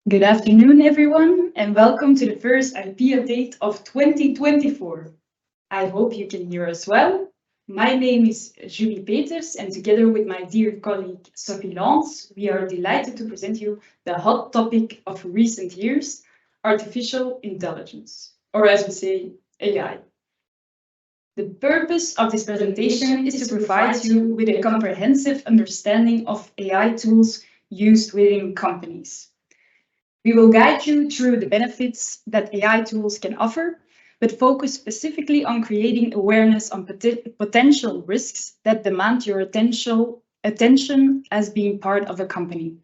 Good afternoon, everyone, and welcome to the first IP update of 2024. I hope you can hear us well. My name is Julie Peeters, and together with my dear colleague Sophie, we are delighted to present you the hot topic of recent years, artificial intelligence, or as we say, AI. The purpose of this presentation is to provide you with a comprehensive understanding of AI tools used within companies. We will guide you through the benefits that AI tools can offer, but focus specifically on creating awareness on potential risks that demand your attention as being part of a company.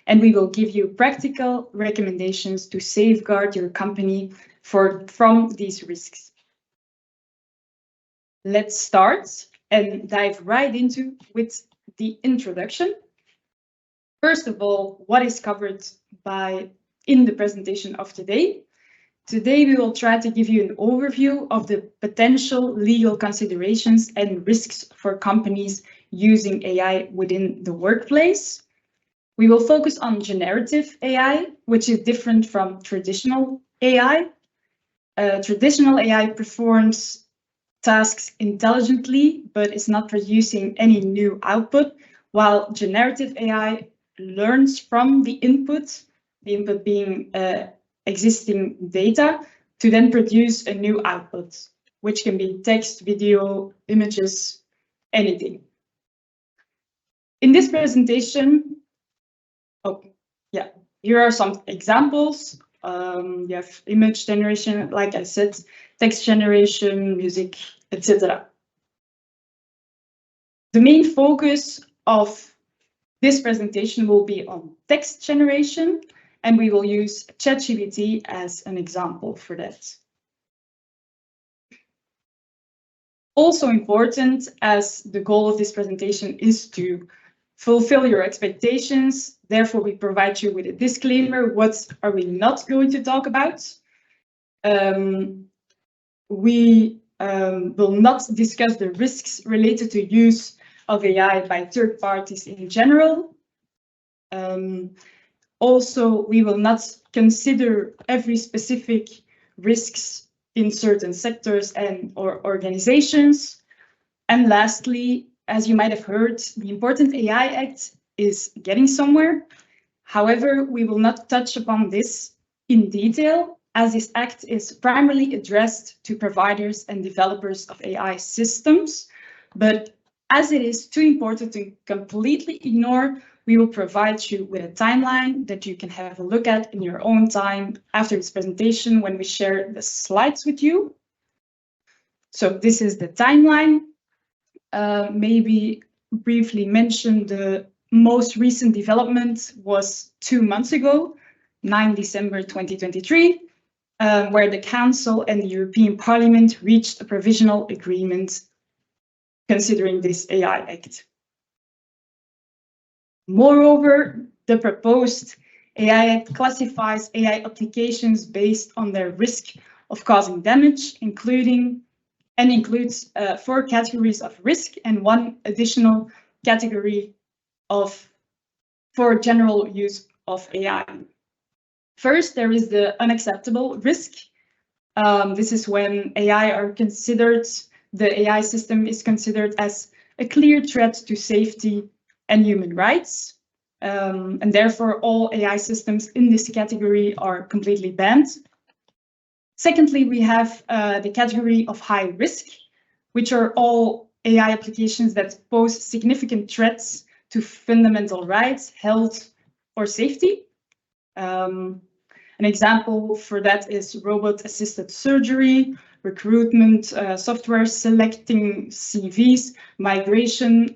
And we will give you practical recommendations to safeguard your company from these risks. Let's start and dive right into with the introduction. First of all, what is covered in the presentation of today? Today, we will try to give you an overview of the potential legal considerations and risks for companies using AI within the workplace. We will focus on generative AI, which is different from traditional AI. Traditional AI performs tasks intelligently, but is not producing any new output, while generative AI learns from the input being existing data, to then produce a new output, which can be text, video, images, anything. In this presentation, here are some examples. You have image generation, like I said, text generation, music, etc. The main focus of this presentation will be on text generation, and we will use ChatGPT as an example for that. Also important, as the goal of this presentation is to fulfill your expectations, therefore we provide you with a disclaimer. What are we not going to talk about? We will not discuss the risks related to use of AI by third parties in general. Also, we will not consider every specific risks in certain sectors or organizations. And lastly, as you might have heard, the Important AI Act is getting somewhere. However, we will not touch upon this in detail, as this act is primarily addressed to providers and developers of AI systems. But as it is too important to completely ignore, we will provide you with a timeline that you can have a look at in your own time after this presentation when we share the slides with you. So this is the timeline. Maybe briefly mention the most recent development was 2 months ago, 9 December 2023, where the Council and the European Parliament reached a provisional agreement considering this AI Act. Moreover, the proposed AI Act classifies AI applications based on their risk of causing damage, includes 4 categories of risk and 1 additional category for general use of AI. First, there is the unacceptable risk. This is when the AI system is considered as a clear threat to safety and human rights. And therefore, all AI systems in this category are completely banned. Secondly, we have the category of high risk, which are all AI applications that pose significant threats to fundamental rights, health, or safety. An example for that is robot-assisted surgery, recruitment software, selecting CVs, migration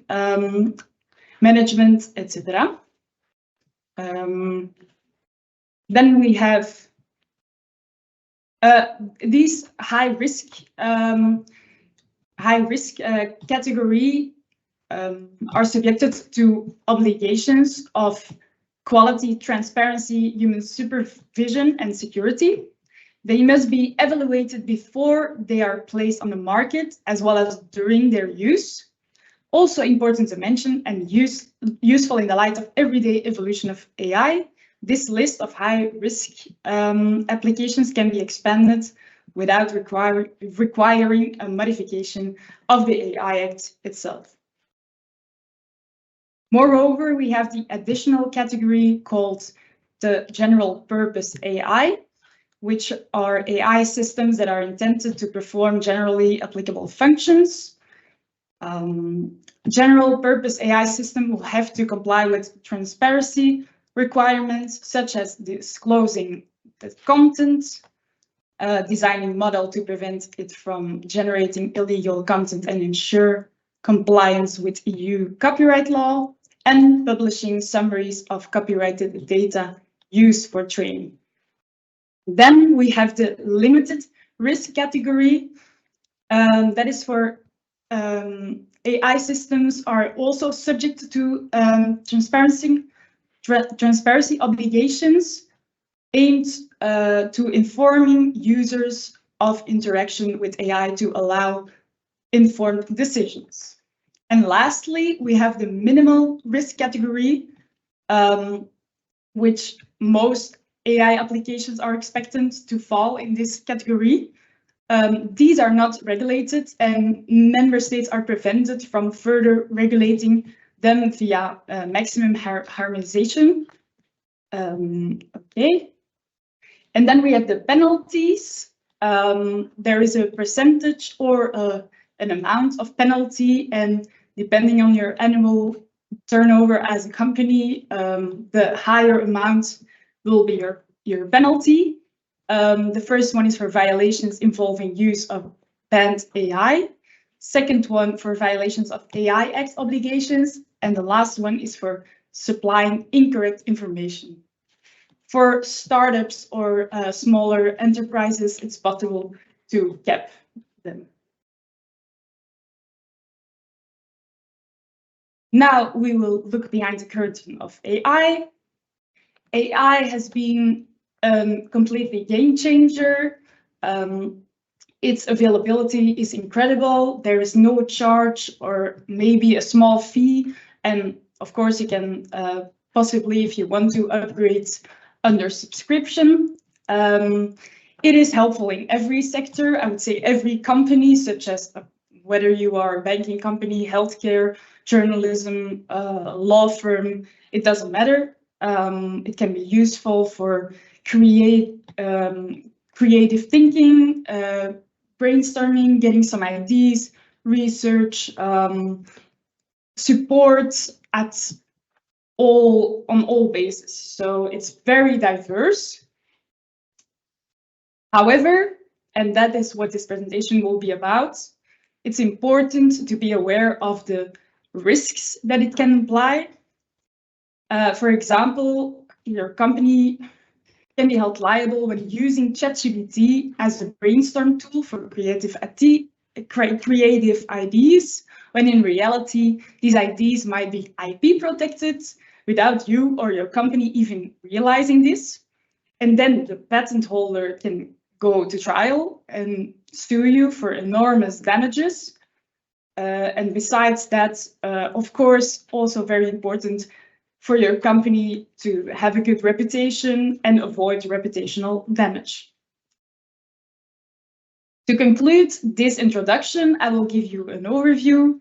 management, etc. Then we have these high risk category are subjected to obligations of quality, transparency, human supervision, and security. They must be evaluated before they are placed on the market, as well as during their use. Also important to mention and useful in the light of everyday evolution of AI, This list of high-risk applications can be expanded without requiring a modification of the AI Act itself. Moreover, we have the additional category called the general purpose AI, which are AI systems that are intended to perform generally applicable functions. General purpose AI system will have to comply with transparency requirements, such as disclosing the content, designing model to prevent it from generating illegal content and ensure compliance with EU copyright law, and publishing summaries of copyrighted data used for training. Then we have the limited risk category. That is for AI systems are also subject to transparency obligations aimed to informing users of interaction with AI to allow informed decisions. And lastly, we have the minimal risk category, which most AI applications are expected to fall in this category. These are not regulated, and member states are prevented from further regulating them via maximum harmonization. Okay. And then we have the penalties. There is a percentage or an amount of penalty, and depending on your annual turnover as a company, the higher amount will be your penalty. The first one is for violations involving use of banned AI. Second one for violations of AI Act obligations. And the last one is for supplying incorrect information. For startups or smaller enterprises, it's possible to cap them. Now we will look behind the curtain of AI. AI has been completely game changer. Its availability is incredible. There is no charge or maybe a small fee. And of course, you can possibly, if you want to, upgrade under subscription. It is helpful in every sector. I would say every company, such as whether you are a banking company, healthcare, journalism, law firm, it doesn't matter. It can be useful for creative thinking, brainstorming, getting some ideas, research, support on all bases. So it's very diverse. However, and that is what this presentation will be about, it's important to be aware of the risks that it can imply. For example, your company can be held liable when using ChatGPT as a brainstorm tool for creative ideas, when in reality, these ideas might be IP protected without you or your company even realizing this. And then the patent holder can go to trial and sue you for enormous damages. And besides that, of course, also very important for your company to have a good reputation and avoid reputational damage. To conclude this introduction, I will give you an overview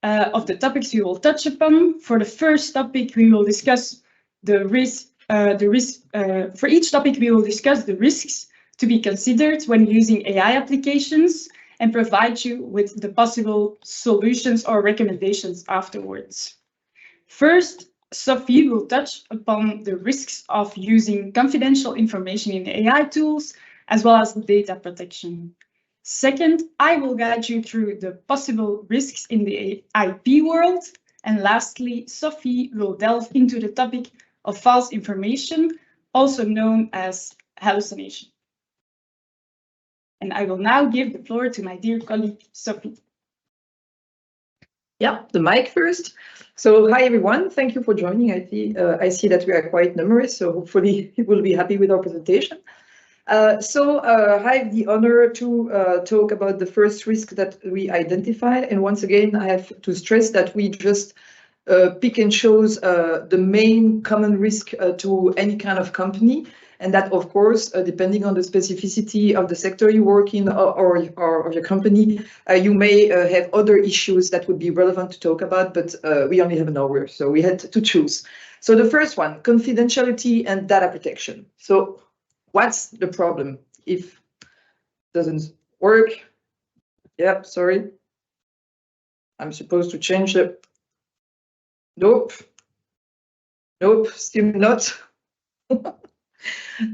of the topics we will touch upon. For the first topic, we will discuss the risk. For each topic, we will discuss the risks to be considered when using AI applications and provide you with the possible solutions or recommendations afterwards. First, Sophie will touch upon the risks of using confidential information in AI tools, as well as data protection. Second, I will guide you through the possible risks in the IP world. And lastly, Sophie will delve into the topic of false information, also known as hallucination. And I will now give the floor to my dear colleague, Sophie. Yeah, the mic first. So hi, everyone. Thank you for joining. I see that we are quite numerous, so hopefully you will be happy with our presentation. I have the honor to talk about the first risk that we identified. And once again, I have to stress that we just pick and choose the main common risk to any kind of company. And that, of course, depending on the specificity of the sector you work in or your company, you may have other issues that would be relevant to talk about, but we only have an hour, so we had to choose. So the first one, confidentiality and data protection. So what's the problem if it doesn't work? Yeah, sorry. I'm supposed to change it. Nope. Nope, still not.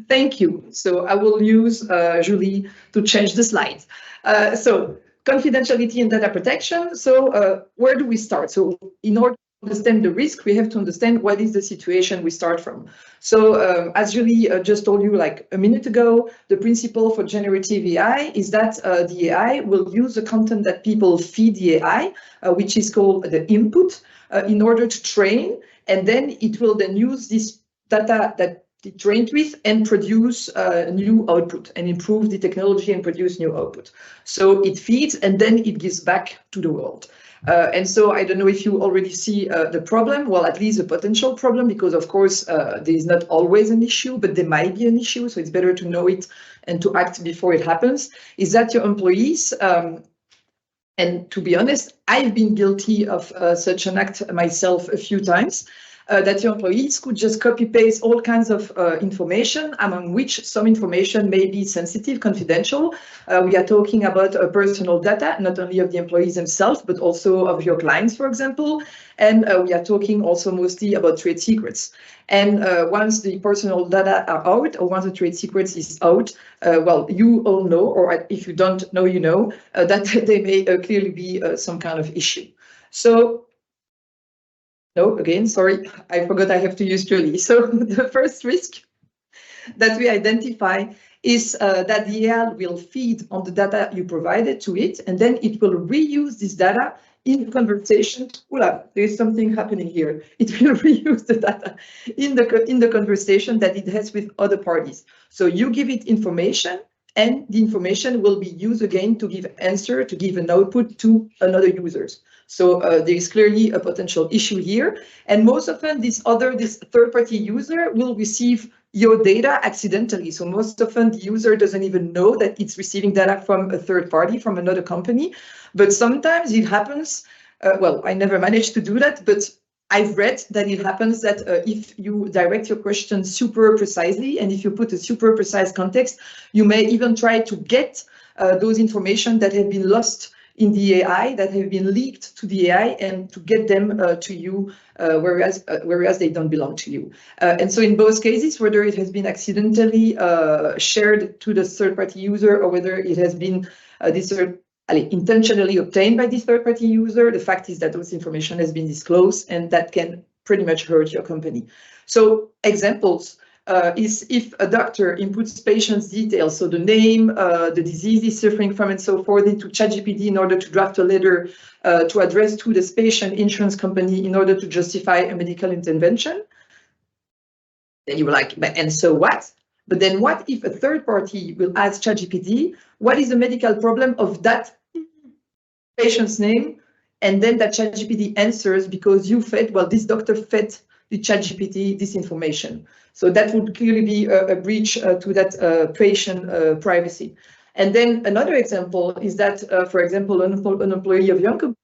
Thank you. So I will use Julie to change the slides. So confidentiality and data protection. So where do we start? So in order to understand the risk, we have to understand what is the situation we start from. So as Julie just told you like a minute ago, the principle for generative AI is that the AI will use the content that people feed the AI, which is called the input, in order to train, and then it will then use this data that it trained with and produce new output and improve the technology and produce new output. So it feeds and then it gives back to the world. And so I don't know if you already see the problem, well, at least a potential problem, because of course there is not always an issue, but there might be an issue. So it's better to know it and to act before it happens, is that your employees, and to be honest, I've been guilty of such an act myself a few times, that your employees could just copy paste all kinds of information, among which some information may be sensitive, confidential. We are talking about personal data, not only of the employees themselves, but also of your clients, for example. And we are talking also mostly about trade secrets. And once the personal data are out, or once the trade secrets is out, well, you all know, or if you don't know, you know, that there may clearly be some kind of issue. So, no, again, sorry, I forgot I have to use Julie. So the first risk that we identify is that the AI will feed on the data you provided to it, and then it will reuse this data in the conversation. Oula, there is something happening here. It will reuse the data in the conversation that it has with other parties. So you give it information, and the information will be used again to give answer, to give an output to another users. So there is clearly a potential issue here. And most often this third-party user will receive your data accidentally. So most often the user doesn't even know that it's receiving data from a third party, from another company. But sometimes it happens, well, I never managed to do that, but I've read that it happens that if you direct your question super precisely, and if you put a super precise context, you may even try to get those information that have been lost in the AI, that have been leaked to the AI, and to get them to you, whereas they don't belong to you. And so in both cases, whether it has been accidentally shared to the third-party user, or whether it has been intentionally obtained by this third-party user, the fact is that those information has been disclosed, and that can pretty much hurt your company. So examples is if a doctor inputs patient's details, so the name, the disease he's suffering from, and so forth, into ChatGPT in order to draft a letter to address to this patient insurance company in order to justify a medical intervention. Then you were like, and so what? But then what if a third party will ask ChatGPT, what is the medical problem of that patient's name? And then that ChatGPT answers because you fed, well, this doctor fed the ChatGPT this information. So that would clearly be a breach to that patient privacy. And then another example is that, for example, an employee of your company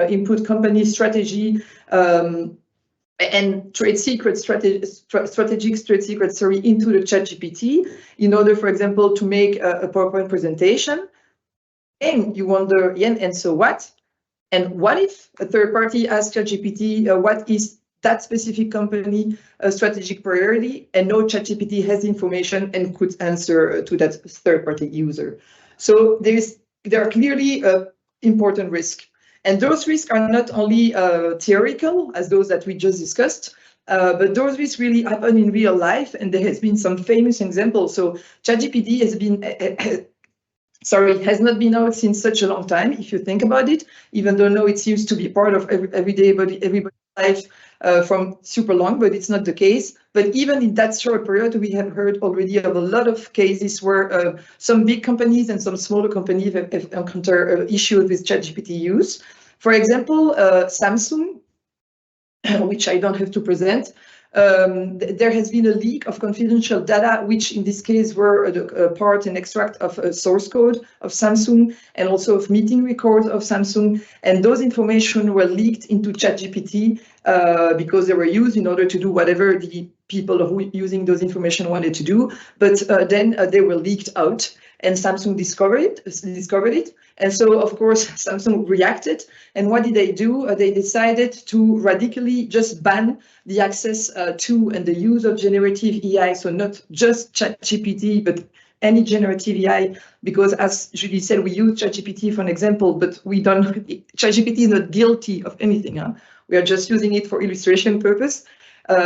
input company strategy and trade secret strategic trade secrets, sorry, into the ChatGPT in order, for example, to make a PowerPoint presentation. And you wonder, yeah, and so what? And what if a third party asks ChatGPT, what is that specific company strategic priority, and no ChatGPT has information and could answer to that third-party user. So there are clearly important risks. And those risks are not only theoretical, as those that we just discussed, but those risks really happen in real life, and there has been some famous examples. So ChatGPT has been has not been out since such a long time, if you think about it, even though now it seems to be part of everybody's life from super long, but it's not the case. But even in that short period, we have heard already of a lot of cases where some big companies and some smaller companies have encountered issues with ChatGPT use. For example, Samsung which I don't have to present. There has been a leak of confidential data, which in this case were a part and extract of a source code of Samsung and also of meeting records of Samsung. And those information were leaked into ChatGPT because they were used in order to do whatever the people who using those information wanted to do. But then they were leaked out, and Samsung discovered it. And so, of course, Samsung reacted. And what did they do? They decided to radically just ban the access to and the use of generative AI. So not just ChatGPT, but any generative AI, because as Julie said, we use ChatGPT for an example, but we don't. ChatGPT is not guilty of anything. Huh? We are just using it for illustration purpose.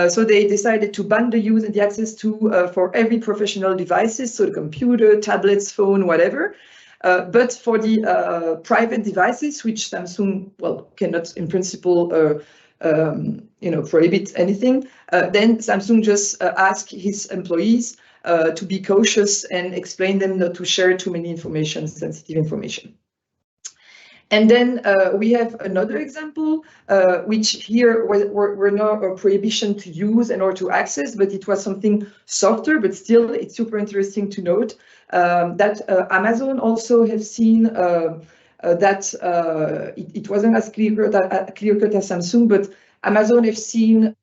So they decided to ban the use and the access to for every professional devices, so the computer, tablets, phone, whatever. But for the private devices, which Samsung, well, cannot in principle, prohibit anything, then Samsung just asked his employees to be cautious and explain them not to share too many sensitive information. And then we have another example, which here were not a prohibition to use and or to access, but it was something softer, but still it's super interesting to note that Amazon also have seen that it wasn't as clear-cut as Samsung, but Amazon have seen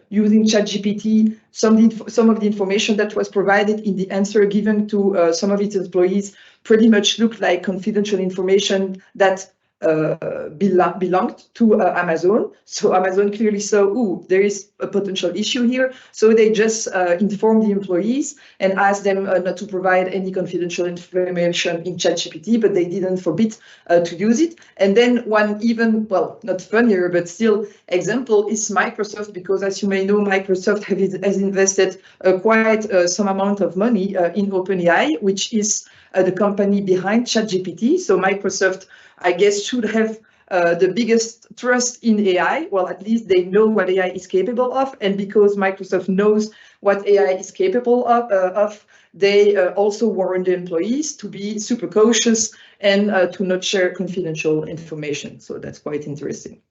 using ChatGPT, some of the information that was provided in the answer given to some of its employees pretty much looked like confidential information that belonged to Amazon. So Amazon clearly saw, ooh, there is a potential issue here. So they just informed the employees and asked them not to provide any confidential information in ChatGPT, but they didn't forbid to use it. And then one even, well, not funnier, but still example is Microsoft, because as you may know, Microsoft has invested quite some amount of money in OpenAI, which is the company behind ChatGPT. So Microsoft, I guess, should have the biggest trust in AI. Well, at least they know what AI is capable of. And because Microsoft knows what AI is capable of, they also warn the employees to be super cautious and to not share confidential information. So that's quite interesting.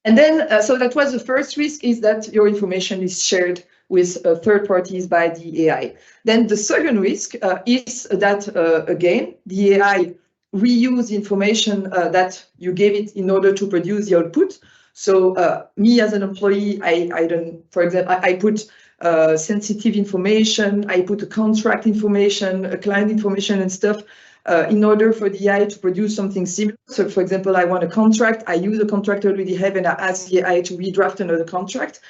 And then, so that was the first risk, is that your information is shared with third parties by the AI. Then the second risk is that, again, the AI reuse information that you gave it in order to produce the output. So me as an employee, I don't, for example, I put sensitive information, I put a contract information, a client information and stuff in order for the AI to produce something similar. So for example, I want a contract, I use a contract I already have and I ask the AI to redraft another contract.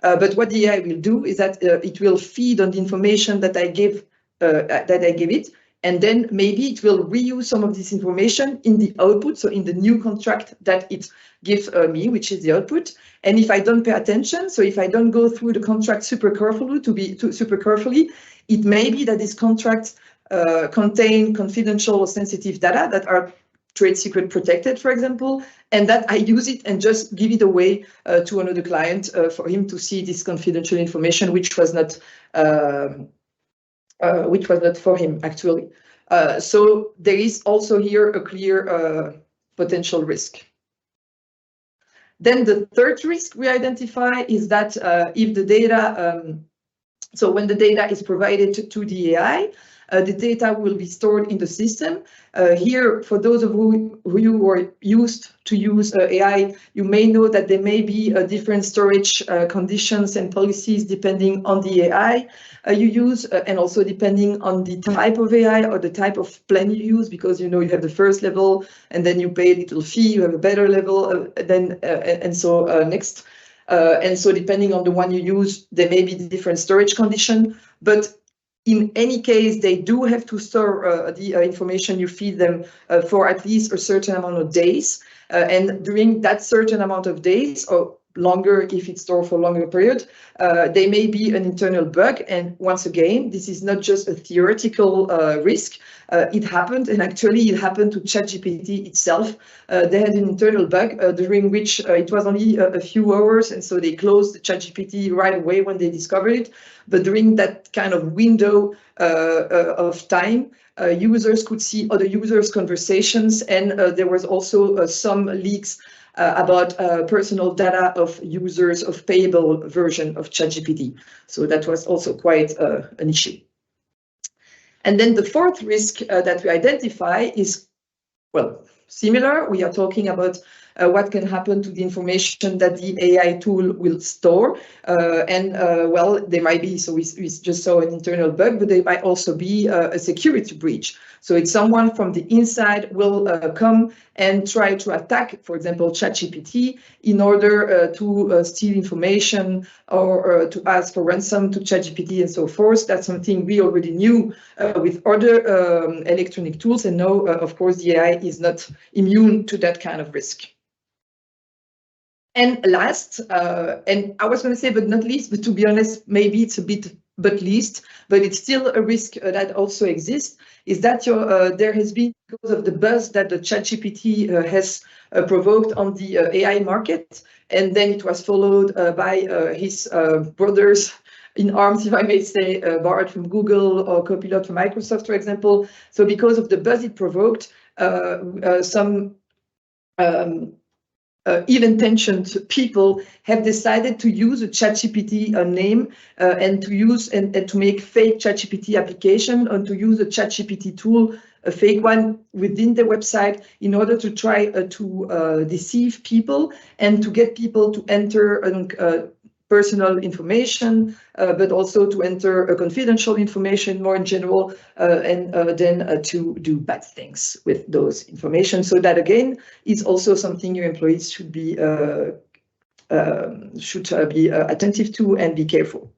But what the AI will do is that it will feed on the information that I give it, and then maybe it will reuse some of this information in the output, so in the new contract that it gives me, which is the output. And if I don't pay attention, so if I don't go through the contract super carefully, it may be that these contracts contain confidential or sensitive data that are trade secret protected, for example, and that I use it and just give it away to another client for him to see this confidential information, which was not for him actually. So there is also here a clear potential risk. Then the third risk we identify is that if the data, so when the data is provided to the AI, the data will be stored in the system. Here, for those of you who are used to use AI, you may know that there may be different storage conditions and policies depending on the AI you use, and also depending on the type of AI or the type of plan you use, because you have the first level and then you pay a little fee, you have a better level, and so next. And so depending on the one you use, there may be different storage condition, but in any case, they do have to store the information you feed them for at least a certain amount of days. And during that certain amount of days, or longer if it's stored for a longer period, there may be an internal bug. And once again, this is not just a theoretical risk. It happened, and actually it happened to ChatGPT itself. They had an internal bug during which it was only a few hours, and so they closed ChatGPT right away when they discovered it. But during that kind of window of time, users could see other users' conversations, and there was also some leaks about personal data of users of payable version of ChatGPT. So that was also quite an issue. And then the fourth risk that we identify is, well, similar. We are talking about what can happen to the information that the AI tool will store. Well, there might be, so we just saw an internal bug, but there might also be a security breach. So it's someone from the inside will come and try to attack, for example, ChatGPT in order to steal information or to ask for ransom to ChatGPT and so forth. That's something we already knew with other electronic tools. And now, of course, the AI is not immune to that kind of risk. And last, and I was going to say, but not least, but to be honest, maybe it's a bit but least, but it's still a risk that also exists, is that there has been, because of the buzz that the ChatGPT has provoked on the AI market, and then it was followed by his brothers in arms, if I may say, Bard from Google or Copilot from Microsoft, for example. So because of the buzz it provoked, some ill-intentioned people have decided to use a ChatGPT name and to use and to make fake ChatGPT application and to use a ChatGPT tool, a fake one within the website, in order to try to deceive people and to get people to enter personal information, but also to enter confidential information more in general, and then to do bad things with those information. So that again is also something your employees should be attentive to and be careful.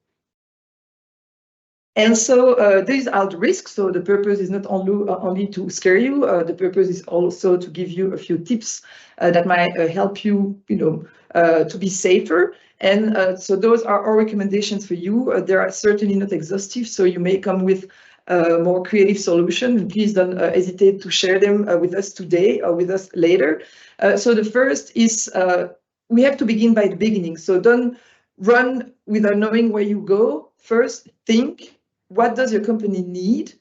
And so these are the risks. So the purpose is not only to scare you. The purpose is also to give you a few tips that might help you, to be safer. And so those are our recommendations for you. They are certainly not exhaustive, so you may come with a more creative solution. And please don't hesitate to share them with us today or with us later. So the first is we have to begin by the beginning. So don't run without knowing where you go. First, think, what does your company need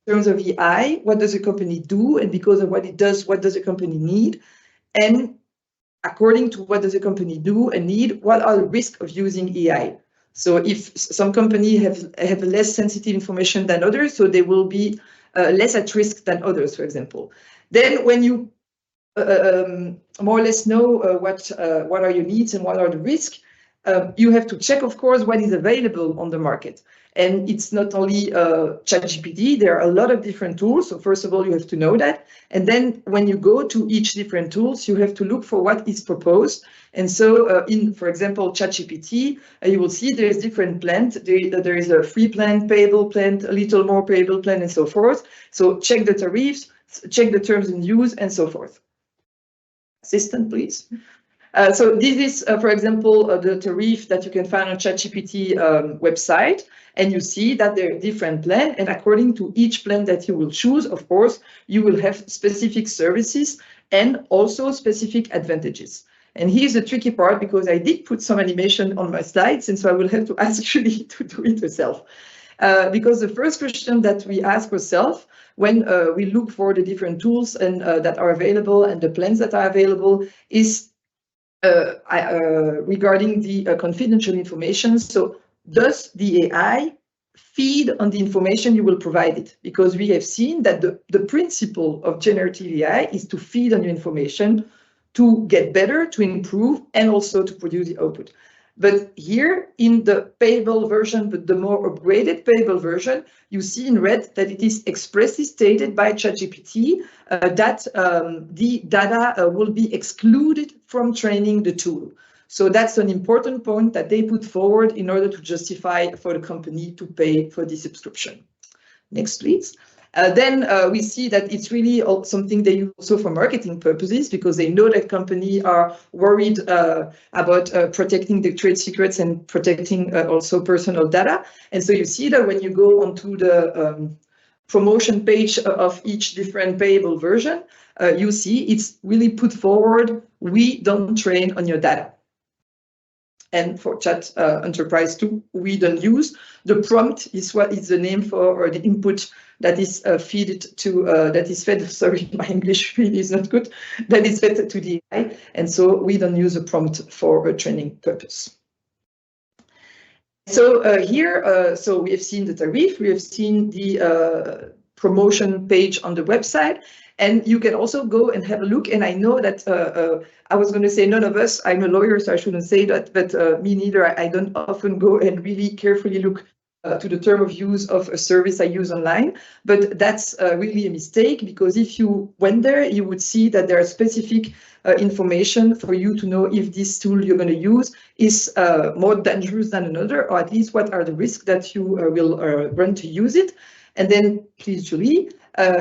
in terms of AI? What does your company do? And because of what it does, what does your company need? And according to what does the company do and need, what are the risks of using AI? So if some companies have less sensitive information than others, so they will be less at risk than others, for example. Then when you more or less know what are your needs and what are the risks, you have to check, of course, what is available on the market. And it's not only ChatGPT, there are a lot of different tools. So first of all, you have to know that. And then when you go to each different tools, you have to look for what is proposed. And so in, for example, ChatGPT, you will see there's different plans. There is a free plan, payable plan, a little more payable plan, and so forth. So check the tariffs, check the terms in use, and so forth. Assistant, please. So this is, for example, the tariff that you can find on ChatGPT website, and you see that there are different plans, and according to each plan that you will choose, of course, you will have specific services and also specific advantages. And here's the tricky part, because I did put some animation on my slides, and so I will have to ask you to do it yourself. Because the first question that we ask ourselves when we look for the different tools and that are available and the plans that are available is regarding the confidential information. So does the AI feed on the information you will provide it? Because we have seen that the principle of generative AI is to feed on your information to get better, to improve, and also to produce the output. But here in the payable version, but the more upgraded payable version, you see in red that it is expressly stated by ChatGPT that the data will be excluded from training the tool. So that's an important point that they put forward in order to justify for the company to pay for the subscription. Next, please. Then we see that it's really something they use also for marketing purposes, because they know that companies are worried about protecting the trade secrets and protecting also personal data. And so you see that when you go onto the promotion page of each different payable version, you see it's really put forward, we don't train on your data. and for Chat Enterprise 2, we don't use. The prompt is what is the name for the input that is fed. Sorry, my English really is not good. That is fed to the AI, and so we don't use a prompt for a training purpose. So here, so we have seen the tariff, we have seen the promotion page on the website, and you can also go and have a look. And I know that I was going to say none of us, I'm a lawyer, so I shouldn't say that, but me neither. I don't often go and really carefully look to the term of use of a service I use online, but that's really a mistake, because if you went there, you would see that there are specific information for you to know if this tool you're going to use is more dangerous than another, or at least what are the risks that you will run to use it. And then, please, Julie,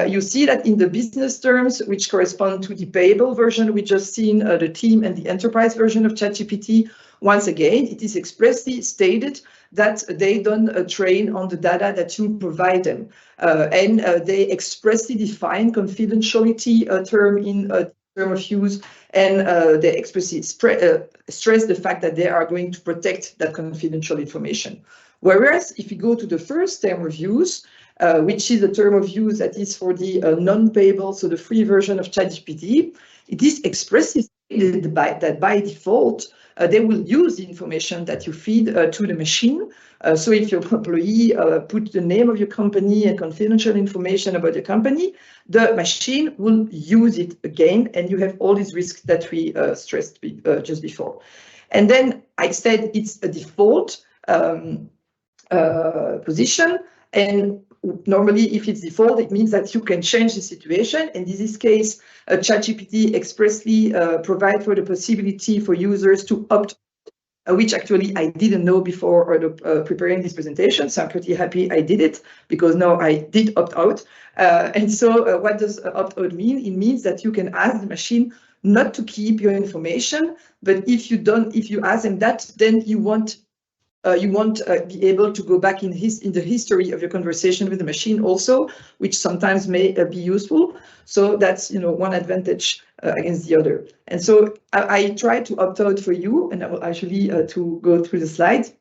you see that in the business terms, which correspond to the payable version, we just seen the team and the enterprise version of ChatGPT. Once again, it is expressly stated that they don't train on the data that you provide them. And they expressly define confidentiality term in term of use, and they expressly stress the fact that they are going to protect that confidential information. Whereas if you go to the first term of use, which is a term of use that is for the non-payable, so the free version of ChatGPT, it is expressly stated that by default, they will use the information that you feed to the machine. So if your employee put the name of your company and confidential information about your company, the machine will use it again, and you have all these risks that we stressed just before. And then I said it's a default position, and normally if it's default, it means that you can change the situation. In this case, ChatGPT expressly provide for the possibility for users to opt, which actually I didn't know before preparing this presentation, so I'm pretty happy I did it, because now I did opt out. And so what does opt out mean? It means that you can ask the machine not to keep your information, but if you ask them that, then you won't be able to go back in the history of your conversation with the machine also, which sometimes may be useful. So that's one advantage against the other. And so I try to opt out for you, and I will actually to go through the slides.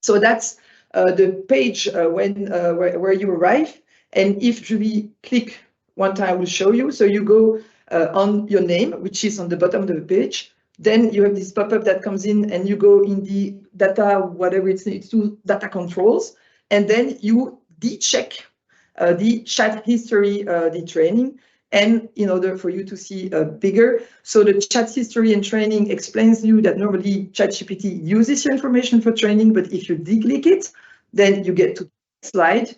So that's the page where you arrive. And if we click one time, I will show you. So you go on your name, which is on the bottom of the page. Then you have this pop-up that comes in, and you go in the data, whatever it's to data controls, and then you decheck the chat history, the training, and in order for you to see bigger. So the chat history and training explains you that normally ChatGPT uses your information for training, but if you declick it, then you get to the slide,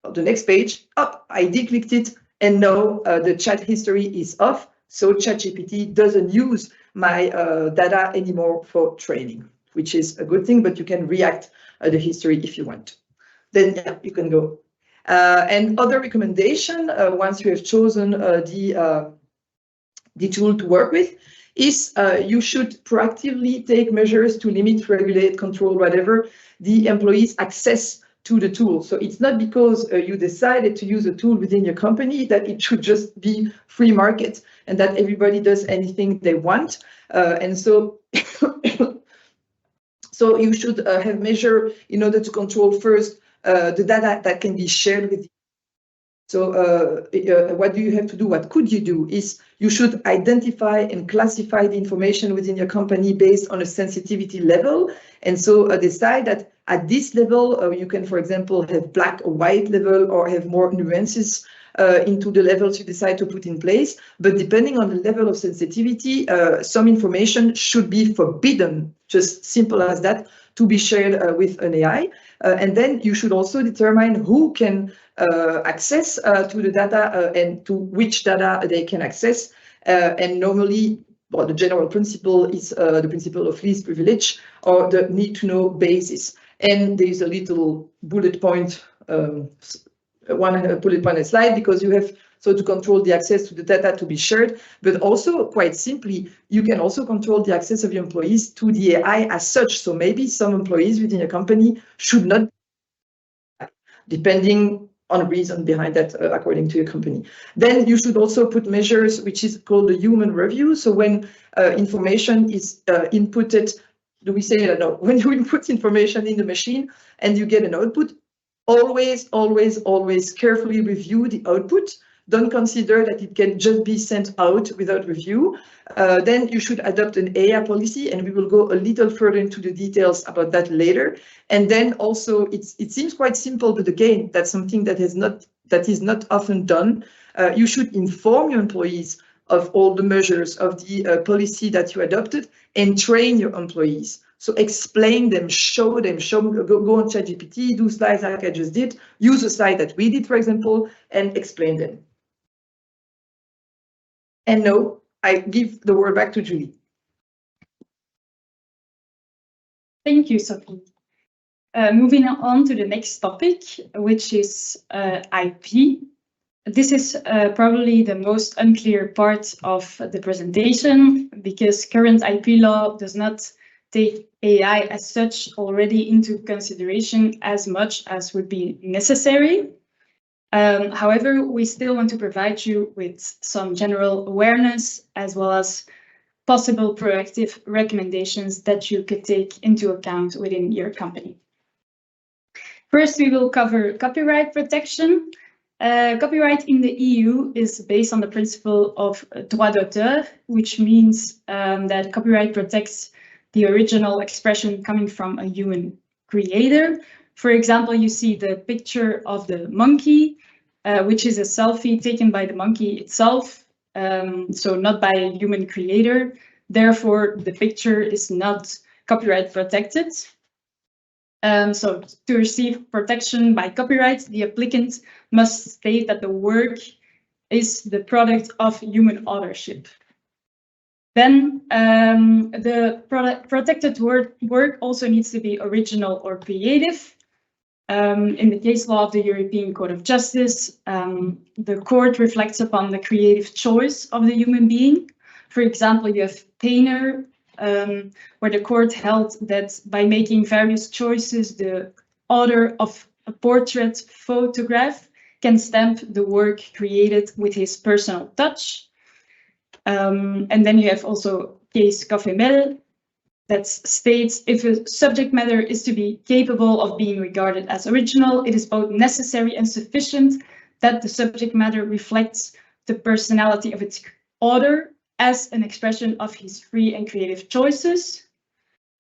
or the next page. Up, I declicked it, and now the chat history is off. So ChatGPT doesn't use my data anymore for training, which is a good thing, but you can react the history if you want. Then yeah, you can go. And other recommendation, once you have chosen the tool to work with, is you should proactively take measures to limit, regulate, control, whatever, the employees' access to the tool. So it's not because you decided to use a tool within your company that it should just be free market and that everybody does anything they want. And so, so you should have measure in order to control first the data that can be shared with you. So what do you have to do? What could you do is you should identify and classify the information within your company based on a sensitivity level. And so decide that at this level, you can, for example, have black or white level, or have more nuances into the levels you decide to put in place. But depending on the level of sensitivity, some information should be forbidden, just simple as that, to be shared with an AI. And then you should also determine who can access to the data and to which data they can access. And normally, well, the general principle is the principle of least privilege, or the need to know basis. And there is a little bullet point, one bullet point slide, because you have so to control the access to the data to be shared, but also quite simply, you can also control the access of your employees to the AI as such. So maybe some employees within a company should not, depending on a reason behind that, according to your company. Then you should also put measures, which is called the human review. So when information is inputted do we say that? No, when you input information in the machine and you get an output, always carefully review the output. Don't consider that it can just be sent out without review. Then you should adopt an AI policy, and we will go a little further into the details about that later. And then also, it seems quite simple, but again, that's something that is not often done. You should inform your employees of all the measures of the policy that you adopted, and train your employees. So explain them, show them, go on ChatGPT, do slides like I just did, use a slide that we did, for example, and explain them. And now I give the word back to Julie. Thank you, Sophie. Moving on to the next topic, which is IP. This is probably the most unclear part of the presentation, because current IP law does not take AI as such already into consideration as much as would be necessary. However, we still want to provide you with some general awareness as well as possible proactive recommendations that you could take into account within your company. First, we will cover copyright protection. Copyright in the EU is based on the principle of droit d'auteur, which means that copyright protects the original expression coming from a human creator. For example, you see the picture of the monkey, which is a selfie taken by the monkey itself, so not by a human creator. Therefore, the picture is not copyright protected. So to receive protection by copyright, the applicant must state that the work is the product of human authorship. Then the protected work also needs to be original or creative. In the case law of the European Court of Justice, the court reflects upon the creative choice of the human being. For example, you have Painter, where the court held that by making various choices, the author of a portrait photograph can stamp the work created with his personal touch. And then you have also case Cafemel that states if a subject matter is to be capable of being regarded as original, it is both necessary and sufficient that the subject matter reflects the personality of its author as an expression of his free and creative choices.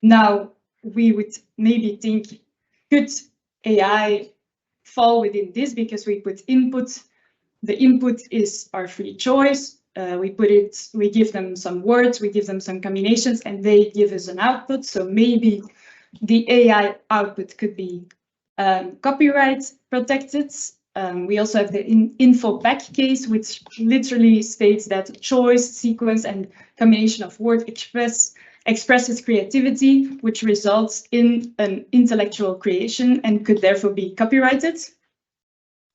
Now, we would maybe think, could AI fall within this because we put input? The input is our free choice. We give them some words, we give them some combinations, and they give us an output. So maybe the AI output could be copyright protected. We also have the info back case, which literally states that choice, sequence, and combination of words expresses creativity, which results in an intellectual creation and could therefore be copyrighted.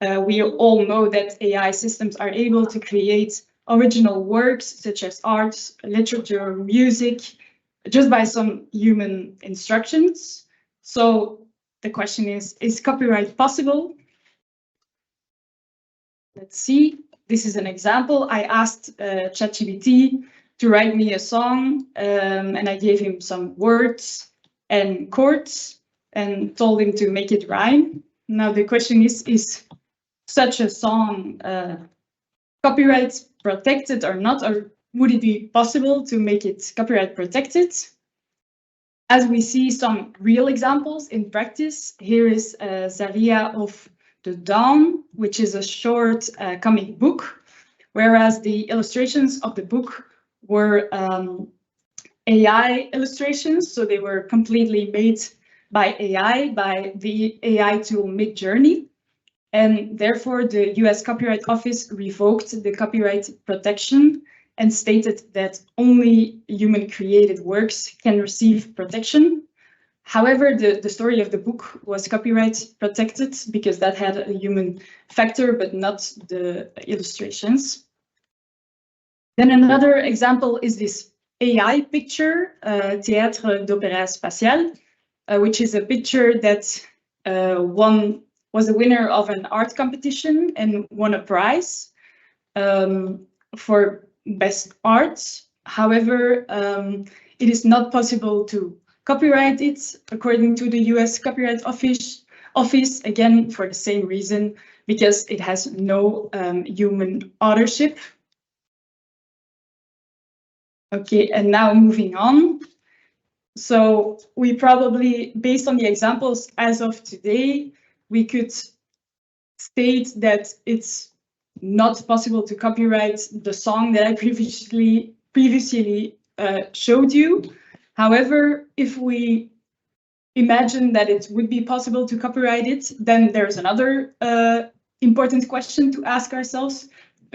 We all know that AI systems are able to create original works such as art, literature, music, just by some human instructions. So the question is copyright possible? Let's see. This is an example. I asked ChatGPT to write me a song, and I gave him some words and chords and told him to make it rhyme. Now the question is such a song copyright protected or not, or would it be possible to make it copyright protected? As we see some real examples in practice, here is Zaria of the Dawn, which is a short comic book, whereas the illustrations of the book were AI illustrations, so they were completely made by AI, by the AI tool Midjourney. And therefore, the US Copyright Office revoked the copyright protection and stated that only human-created works can receive protection. However, the story of the book was copyright protected because that had a human factor, but not the illustrations. Then another example is this AI picture, Théâtre d'Opéra Spatial, which is a picture that was a winner of an art competition and won a prize for best art. However, it is not possible to copyright it according to the US Copyright Office, again, for the same reason, because it has no human authorship. Okay, and now moving on. So we probably, based on the examples as of today, we could state that it's not possible to copyright the song that I previously showed you. However, if we imagine that it would be possible to copyright it, then there's another important question to ask ourselves.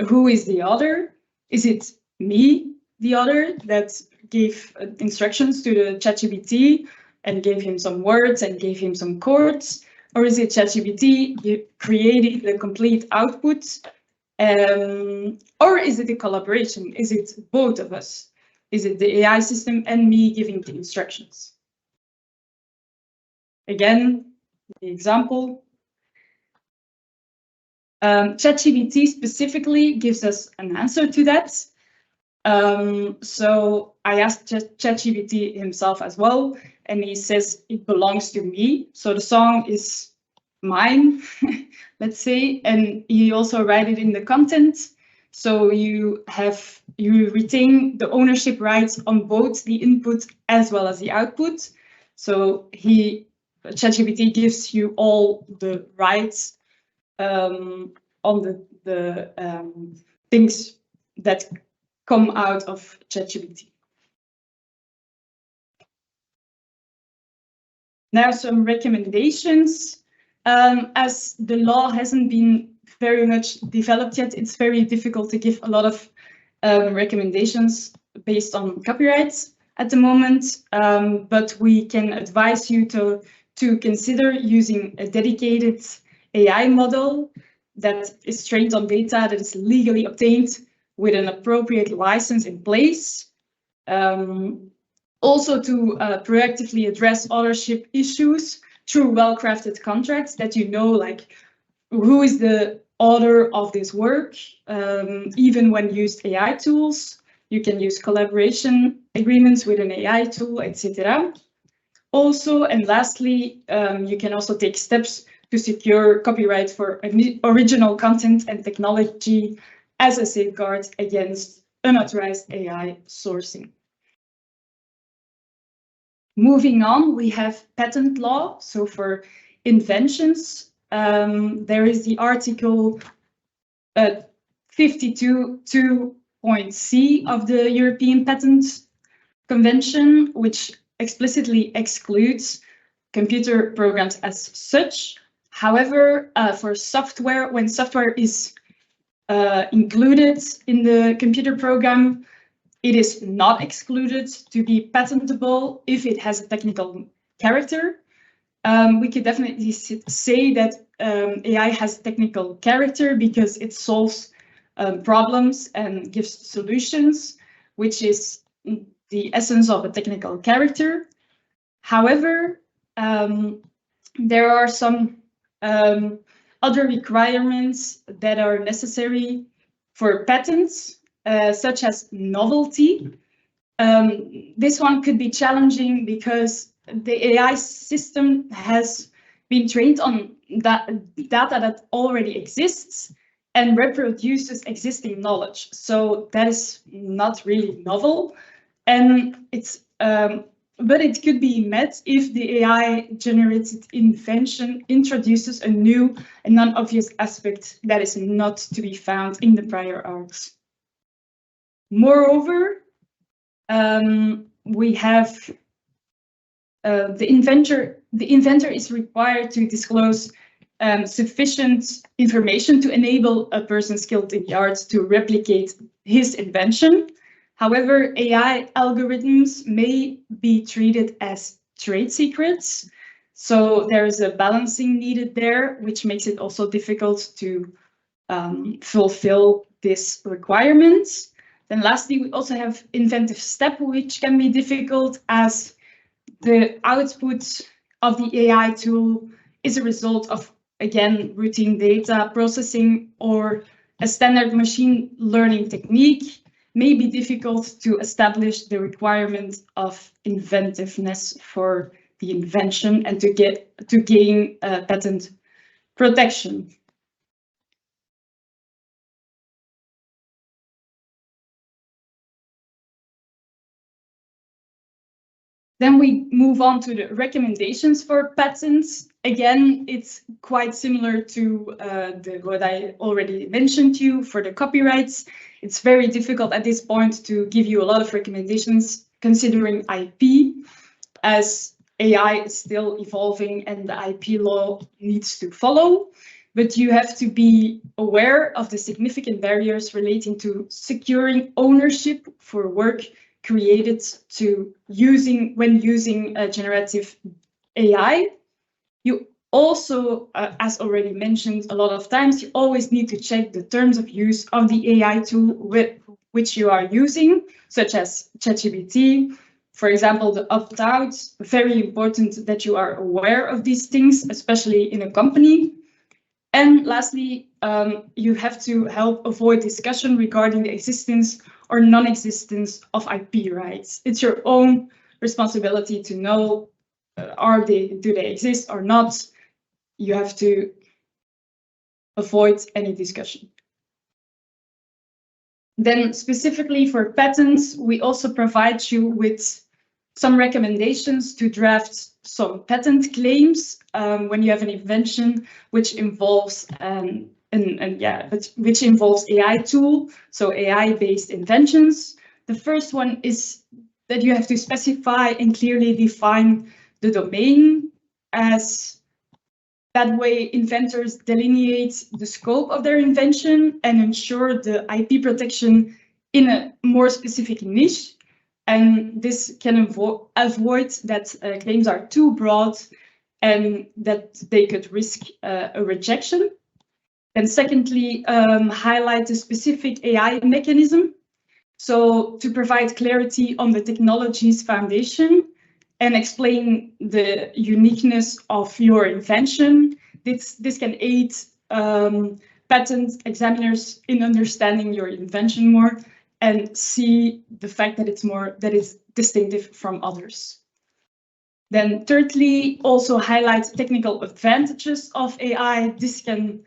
Who is the author? Is it me, the author, that gave instructions to the ChatGPT and gave him some words and gave him some chords? Or is it ChatGPT creating the complete output? Or is it a collaboration? Is it both of us? Is it the AI system and me giving the instructions? Again, the example. ChatGPT specifically gives us an answer to that. So I asked ChatGPT himself as well, and he says it belongs to me. So the song is mine, let's say, and he also write it in the content. So you retain the ownership rights on both the input as well as the output. So ChatGPT gives you all the rights on the things that come out of ChatGPT. Now some recommendations. As the law hasn't been very much developed yet, it's very difficult to give a lot of recommendations based on copyrights at the moment, but we can advise you to consider using a dedicated AI model that is trained on data that is legally obtained with an appropriate license in place. Also to proactively address ownership issues through well-crafted contracts that you know, like who is the author of this work. Even when used AI tools, you can use collaboration agreements with an AI tool, etc. Also, and lastly, you can also take steps to secure copyright for original content and technology as a safeguard against unauthorized AI sourcing. Moving on, we have patent law. So for inventions, there is the article 52.2.c of the European Patent Convention, which explicitly excludes computer programs as such. However, for software, when software is included in the computer program, it is not excluded to be patentable if it has a technical character. We could definitely say that AI has technical character because it solves problems and gives solutions, which is the essence of a technical character. However, there are some other requirements that are necessary for patents, such as novelty. This one could be challenging because the AI system has been trained on data that already exists and reproduces existing knowledge. So that is not really novel, and it's but it could be met if the AI-generated invention introduces a new and non-obvious aspect that is not to be found in the prior art. Moreover, we have the inventor is required to disclose sufficient information to enable a person skilled in the arts to replicate his invention. However, AI algorithms may be treated as trade secrets, so there is a balancing needed there, which makes it also difficult to fulfill this requirement. Then lastly, we also have inventive step, which can be difficult as the output of the AI tool is a result of, again, routine data processing or a standard machine learning technique. may be difficult to establish the requirement of inventiveness for the invention and to gain patent protection. Then we move on to the recommendations for patents. Again, it's quite similar to what I already mentioned to you for the copyrights. It's very difficult at this point to give you a lot of recommendations considering IP, as AI is still evolving and the IP law needs to follow. But you have to be aware of the significant barriers relating to securing ownership for work created when using generative AI. You also, as already mentioned a lot of times, you always need to check the terms of use of the AI tool which you are using, such as ChatGPT. For example, the opt-out, very important that you are aware of these things, especially in a company. And lastly, you have to help avoid discussion regarding the existence or non-existence of IP rights. It's your own responsibility to know, do they exist or not? You have to avoid any discussion. Then specifically for patents, we also provide you with some recommendations to draft some patent claims when you have an invention which involves which involves AI tool, so AI-based inventions. The first one is that you have to specify and clearly define the domain, as that way inventors delineate the scope of their invention and ensure the IP protection in a more specific niche. And this can avoid that claims are too broad and that they could risk a rejection. And secondly, highlight a specific AI mechanism. So to provide clarity on the technology's foundation and explain the uniqueness of your invention. This can aid patent examiners in understanding your invention more and see the fact that it's distinctive from others. Then thirdly, also highlight technical advantages of AI. This can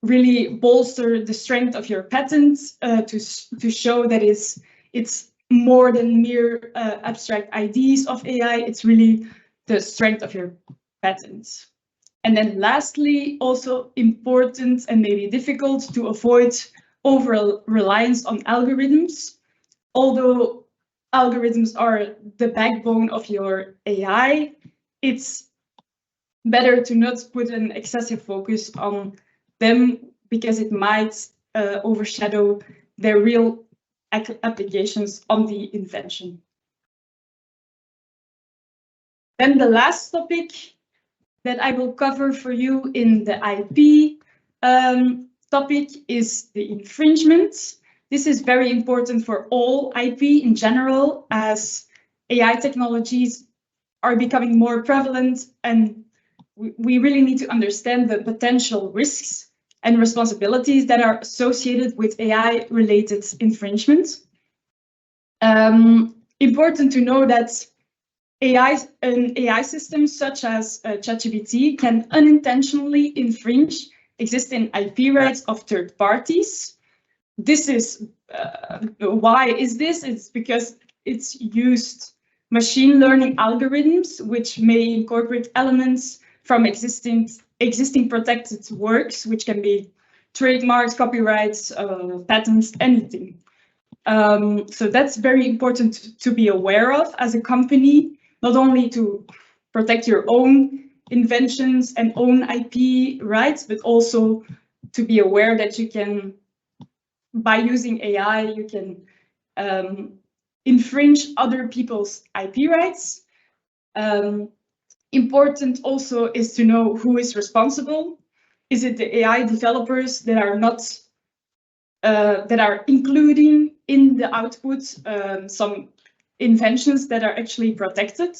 really bolster the strength of your patent to show that it's more than mere abstract ideas of AI. It's really the strength of your patents. And then lastly, also important and maybe difficult to avoid over reliance on algorithms. Although algorithms are the backbone of your AI, it's better to not put an excessive focus on them because it might overshadow their real applications on the invention. Then the last topic that I will cover for you in the IP topic is the infringement. This is very important for all IP in general, as AI technologies are becoming more prevalent, and we really need to understand the potential risks and responsibilities that are associated with AI-related infringement. Important to know that an AI system such as ChatGPT can unintentionally infringe existing IP rights of third parties. This is why is this? It's because it's used machine learning algorithms which may incorporate elements from existing protected works, which can be trademarks, copyrights, patents, anything. So that's very important to be aware of as a company, not only to protect your own inventions and own IP rights, but also to be aware that you can, by using AI, you can infringe other people's IP rights. Important also is to know who is responsible. Is it the AI developers that are not that are including in the output some inventions that are actually protected?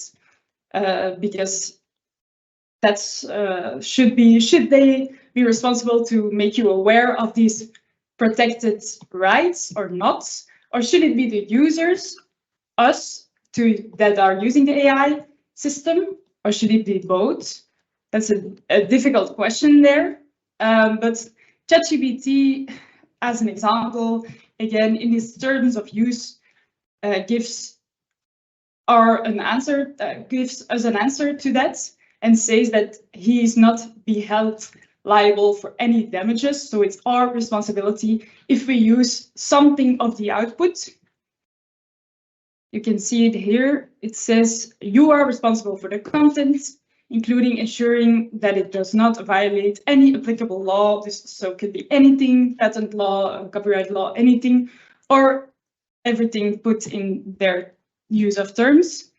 Because that's should they be responsible to make you aware of these protected rights or not? Or should it be the users, us, that are using the AI system? Or should it be both? That's a difficult question there. But ChatGPT, as an example, again, in its terms of use, gives us an answer to that, and says that he is not be held liable for any damages. So it's our responsibility if we use something of the output. You can see it here. It says you are responsible for the content, including ensuring that it does not violate any applicable law. So it could be anything, patent law, copyright law, anything, or everything put in their use of terms.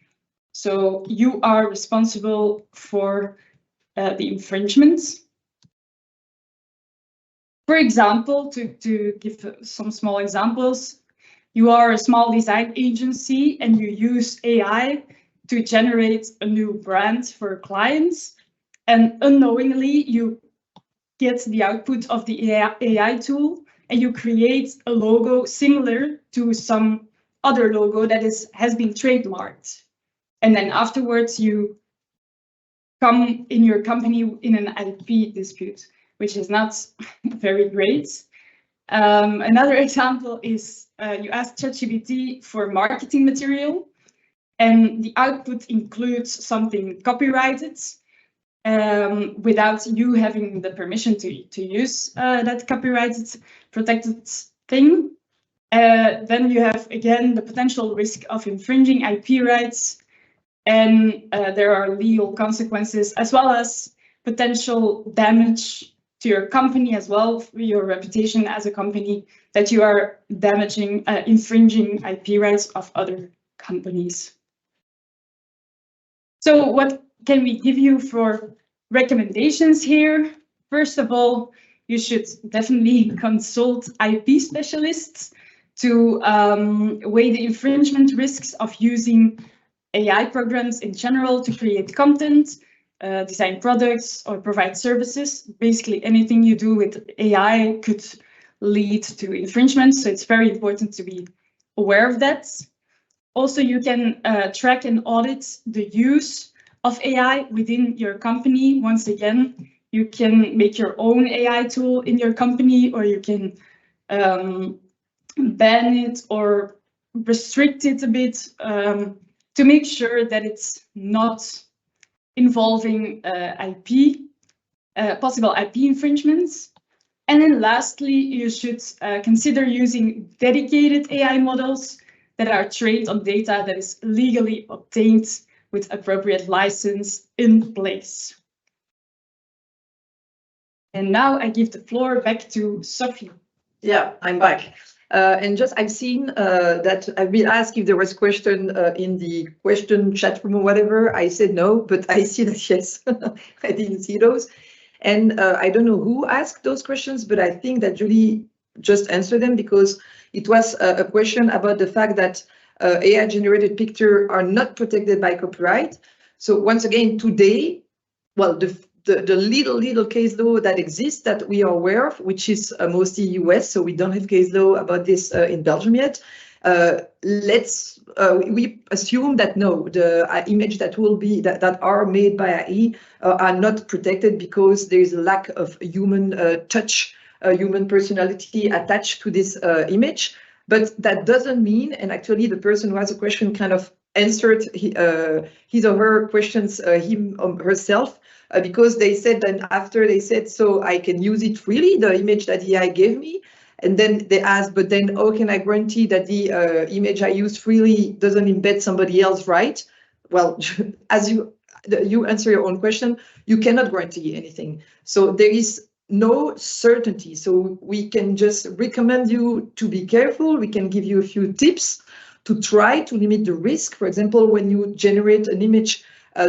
So you are responsible for the infringements. For example, to give some small examples, you are a small design agency and you use AI to generate a new brand for clients, and unknowingly you get the output of the AI tool and you create a logo similar to some other logo that has been trademarked. And then afterwards you come in your company in an IP dispute, which is not very great. Another example is you ask ChatGPT for marketing material, and the output includes something copyrighted without you having the permission to use that copyrighted protected thing. Then you have, again, the potential risk of infringing IP rights, and there are legal consequences as well as potential damage to your company as well, for your reputation as a company, that you are damaging, infringing IP rights of other companies. So what can we give you for recommendations here? First of all, you should definitely consult IP specialists to weigh the infringement risks of using AI programs in general to create content, design products, or provide services. Basically, anything you do with AI could lead to infringement, so it's very important to be aware of that. Also, you can track and audit the use of AI within your company. Once again, you can make your own AI tool in your company, or you can ban it or restrict it a bit to make sure that it's not involving possible IP infringements. And then lastly, you should consider using dedicated AI models that are trained on data that is legally obtained with appropriate license in place. And now I give the floor back to Sophie. Yeah, I'm back. And just I've seen that I've been asked if there was question in the question chat room or whatever. I said no, but I see that yes, I didn't see those. And I don't know who asked those questions, but I think that Julie just answered them, because it was a question about the fact that AI-generated pictures are not protected by copyright. So once again, today, well, the little case law that exists that we are aware of, which is mostly US, so we don't have case law about this in Belgium yet. We assume that no, the image that will be that are made by AI are not protected because there is a lack of human touch, human personality attached to this image. But that doesn't mean, and actually the person who has a question kind of answered his or her questions herself, because they said then after they said, so I can use it freely, the image that AI gave me. And then they asked, but then how can I guarantee that the image I use freely doesn't embed somebody else, right? Well, as you answer your own question, you cannot guarantee anything. So there is no certainty. So we can just recommend you to be careful. We can give you a few tips to try to limit the risk. For example, when you generate an image,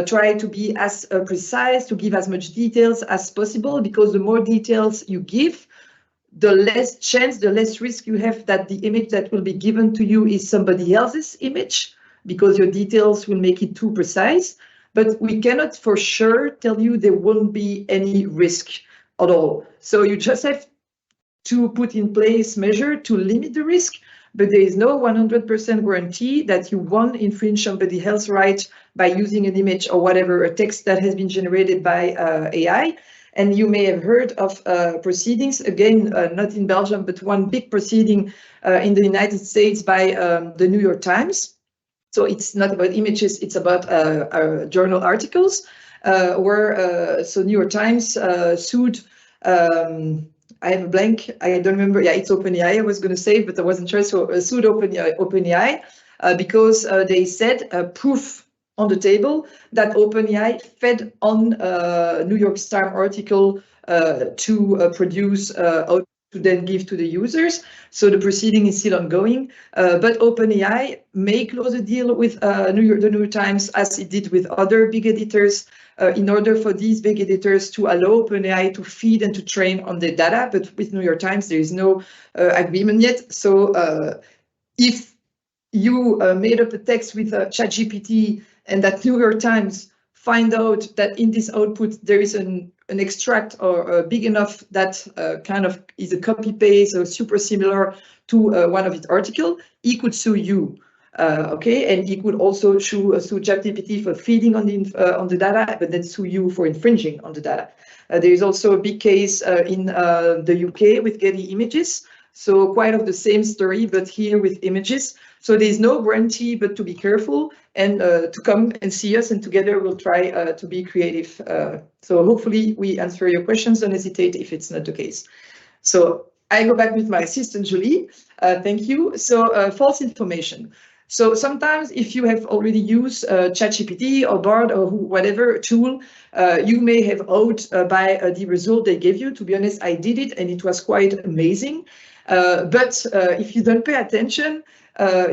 try to be as precise, to give as much details as possible, because the more details you give, the less chance, the less risk you have that the image that will be given to you is somebody else's image, because your details will make it too precise. But we cannot for sure tell you there won't be any risk at all. So you just have to put in place measures to limit the risk. but there is no 100% guarantee that you won't infringe somebody else's right by using an image or whatever, a text that has been generated by AI. And you may have heard of proceedings, again, not in Belgium, but one big proceeding in the United States by the New York Times. So it's not about images, it's about journal articles, where so New York Times sued, I have a blank, I don't remember, yeah, it's OpenAI I was going to say, but I wasn't sure, so sued OpenAI because they said proof on the table that OpenAI fed on New York Times article to produce output to then give to the users. So the proceeding is still ongoing, but OpenAI may close a deal with the New York Times, as it did with other big editors, in order for these big editors to allow OpenAI to feed and to train on the data. But with New York Times, there is no agreement yet. So if you made up a text with ChatGPT and that New York Times find out that in this output there is an extract or big enough that kind of is a copy paste or super similar to one of its articles, he could sue you. Okay, and he could also sue ChatGPT for feeding on the data, but then sue you for infringing on the data. There is also a big case in the UK with Getty Images. So quite of the same story, but here with images. So there's no guarantee, but to be careful and to come and see us, and together we'll try to be creative. So hopefully we answer your questions. Don't hesitate if it's not the case. So I go back with my assistant, Julie. Thank you. So false information. So sometimes if you have already used ChatGPT or Bard or whatever tool, you may have out by the result they gave you. To be honest, I did it and it was quite amazing. But if you don't pay attention,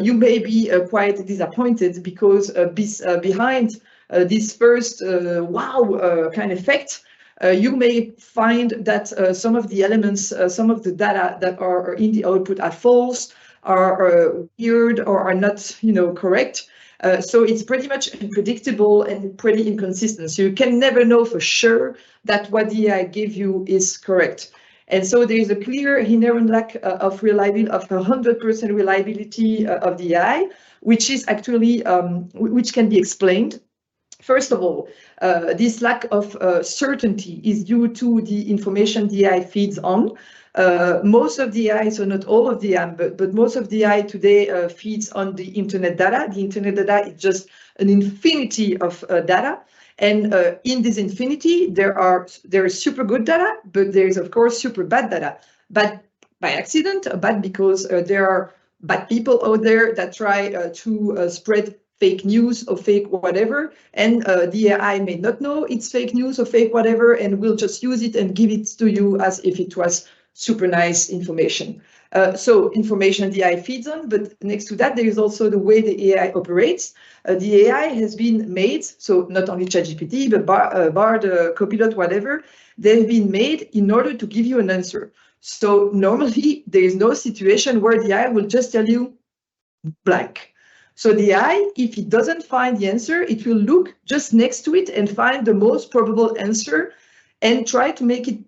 you may be quite disappointed because behind this first wow kind of effect, you may find that some of the elements, some of the data that are in the output are false, are weird, or are not, correct. So it's pretty much unpredictable and pretty inconsistent. So you can never know for sure that what the AI gave you is correct. And so there is a clear inherent lack of reliability, of 100% reliability of the AI, which is actually, which can be explained. First of all, this lack of certainty is due to the information the AI feeds on. Most of the AI, so not all of the AI, but most of the AI today feeds on the internet data. The internet data is just an infinity of data. And in this infinity, there is super good data, but there is, of course, super bad data. But by accident, bad because there are bad people out there that try to spread fake news or fake whatever. And the AI may not know it's fake news or fake whatever, and will just use it and give it to you as if it was super nice information. So information the AI feeds on, but next to that, there is also the way the AI operates. The AI has been made, so not only ChatGPT, but Bard, Copilot, whatever, they've been made in order to give you an answer. So normally, there is no situation where the AI will just tell you blank. So the AI, if it doesn't find the answer, it will look just next to it and find the most probable answer and try to make it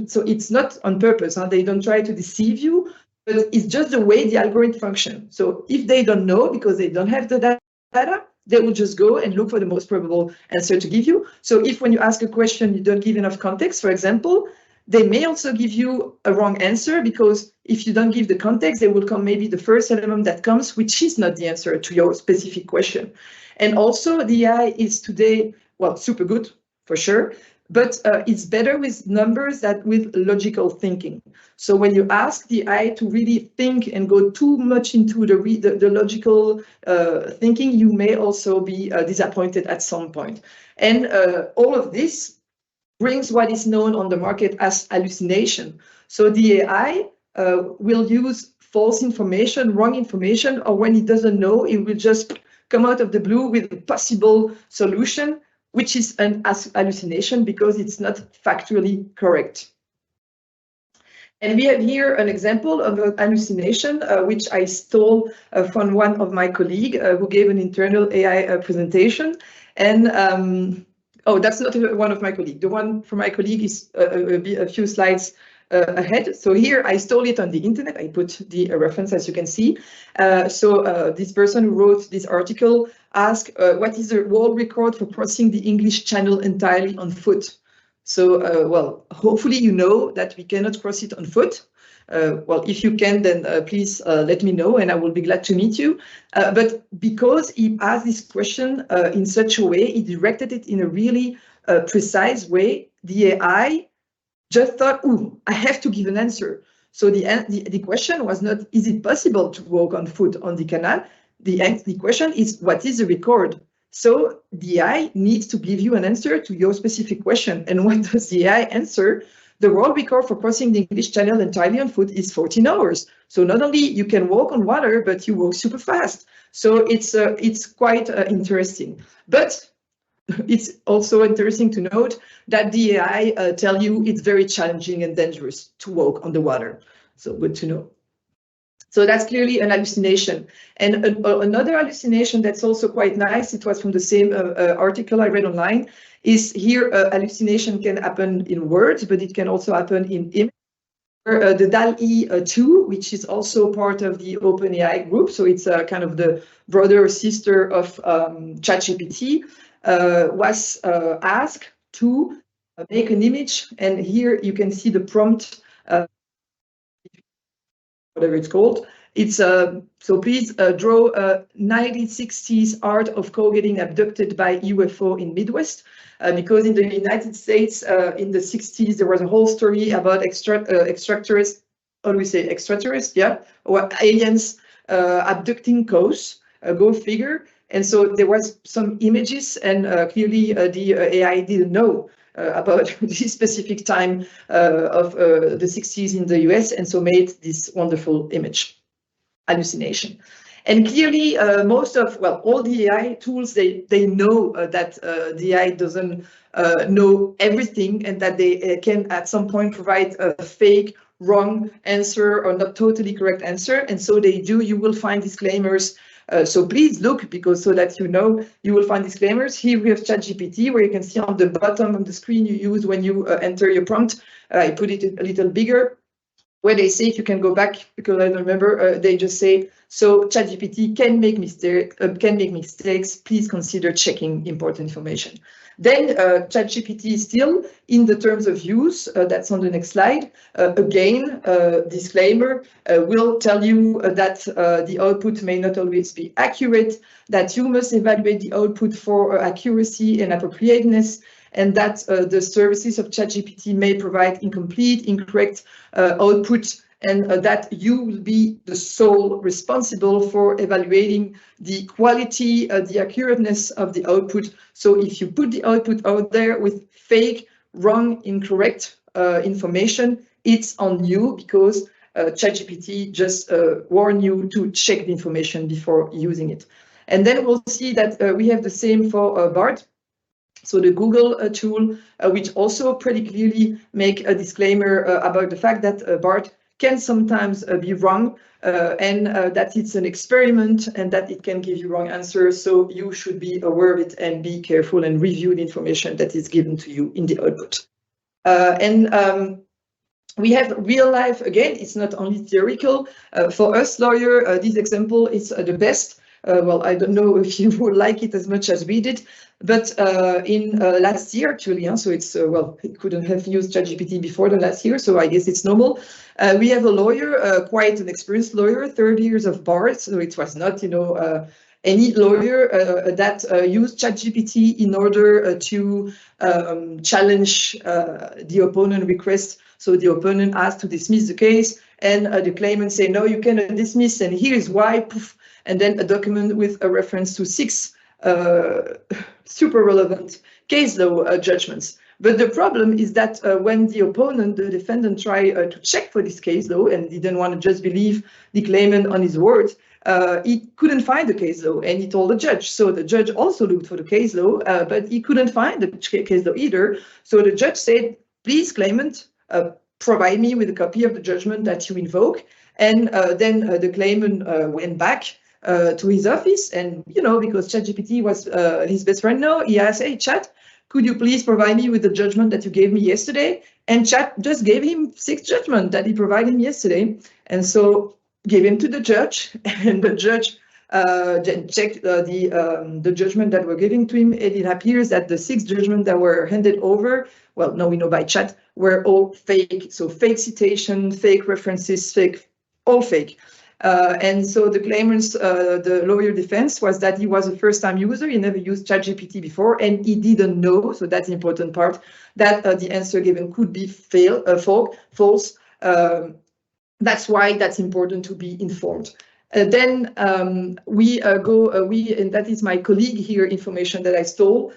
so it's not on purpose, they don't try to deceive you, but it's just the way the algorithm functions. So if they don't know because they don't have the data, they will just go and look for the most probable answer to give you. So if when you ask a question, you don't give enough context, for example, they may also give you a wrong answer, because if you don't give the context, they will come maybe the first element that comes, which is not the answer to your specific question. And also the AI is today, well, super good for sure, but it's better with numbers than with logical thinking. So when you ask the AI to really think and go too much into the logical thinking, you may also be disappointed at some point. And all of this brings what is known on the market as hallucination. So the AI will use false information, wrong information, or when it doesn't know, it will just come out of the blue with a possible solution, which is an hallucination because it's not factually correct. And we have here an example of an hallucination, which I stole from one of my colleagues who gave an internal AI presentation. And oh, that's not one of my colleagues. The one from my colleague is a few slides ahead. So here I stole it on the internet. I put the reference, as you can see. This person who wrote this article asked, what is the world record for crossing the English Channel entirely on foot? So, well, hopefully you know that we cannot cross it on foot. Well, if you can, then please let me know, and I will be glad to meet you. But because he asked this question in such a way, he directed it in a really precise way, the AI just thought, "Ooh, I have to give an answer." So the question was not, is it possible to walk on foot on the canal? The question is, what is the record? So the AI needs to give you an answer to your specific question. And what does the AI answer? The world record for crossing the English Channel entirely on foot is 14 hours. So not only you can walk on water, but you walk super fast. So it's quite interesting. But it's also interesting to note that the AI tell you it's very challenging and dangerous to walk on the water. So good to know. So that's clearly an hallucination. And another hallucination that's also quite nice, it was from the same article I read online, is here hallucination can happen in words, but it can also happen in image. The DALL-E 2, which is also part of the OpenAI group, so it's kind of the brother or sister of ChatGPT, was asked to make an image, and here you can see the prompt, whatever it's called. It's so please draw a 1960s art of cow getting abducted by UFO in Midwest, because in the United States in the 60s there was a whole story about extraterrestrials, how do we say extraterrestrials, yeah, or aliens abducting cows, go figure. And so there was some images, and clearly the AI didn't know about this specific time of the 60s in the US, and so made this wonderful image hallucination. And clearly most of, well, all the AI tools, they know that the AI doesn't know everything, and that they can at some point provide a fake, wrong answer or not totally correct answer. And so they do, you will find disclaimers. So please look, because so that you know, you will find disclaimers. Here we have ChatGPT, where you can see on the bottom of the screen you use when you enter your prompt. I put it a little bigger, where they say, if you can go back, because I don't remember, they just say, so ChatGPT can make mistakes, please consider checking important information. Then ChatGPT still, in the terms of use, that's on the next slide, again, disclaimer, will tell you that the output may not always be accurate, that you must evaluate the output for accuracy and appropriateness, and that the services of ChatGPT may provide incomplete, incorrect output, and that you will be the sole responsible for evaluating the quality, the accurateness of the output. So if you put the output out there with fake, wrong, incorrect information, it's on you, because ChatGPT just warned you to check the information before using it. And then we'll see that we have the same for BART. So the Google tool, which also pretty clearly make a disclaimer about the fact that BART can sometimes be wrong, and that it's an experiment, and that it can give you wrong answers. So you should be aware of it and be careful and review the information that is given to you in the output. We have real life, again, it's not only theoretical. For us lawyer, this example is the best. Well, I don't know if you will like it as much as we did, but in last year, actually, so it's, well, it couldn't have used ChatGPT before the last year, so I guess it's normal. We have a lawyer, quite an experienced lawyer, 30 years of bar, so it was not, any lawyer that used ChatGPT in order to challenge the opponent request. So the opponent asked to dismiss the case, and the claimant say, no, you cannot dismiss, and here is why, poof, and then a document with a reference to 6 super relevant case law judgments. But the problem is that when the opponent, the defendant, tried to check for this case law and didn't want to just believe the claimant on his word, he couldn't find the case law, and he told the judge. So the judge also looked for the case law, but he couldn't find the case law either. So the judge said, please, claimant, provide me with a copy of the judgment that you invoke. And then the claimant went back to his office, and because ChatGPT was his best friend now, he asked, hey, Chat, could you please provide me with the judgment that you gave me yesterday? And chat just gave him 6 judgments that he provided him yesterday. And so gave him to the judge, and the judge checked the judgment that were giving to him, and it appears that the 6 judgments that were handed over, well, now we know by chat, were all fake. So fake citation, fake references, all fake. And so the claimant's, the lawyer defense was that he was a first-time user, he never used ChatGPT before, and he didn't know, so that's the important part, that the answer given could be false. That's why that's important to be informed. Then we and that is my colleague here, information that I stole.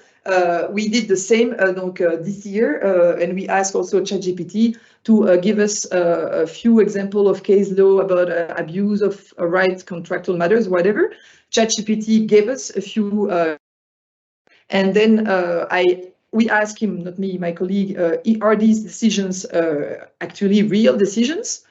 We did the same this year, and we asked also ChatGPT to give us a few examples of case law about abuse of rights, contractual matters, whatever. ChatGPT gave us a few, and then we asked him, not me, my colleague, are these decisions actually real decisions?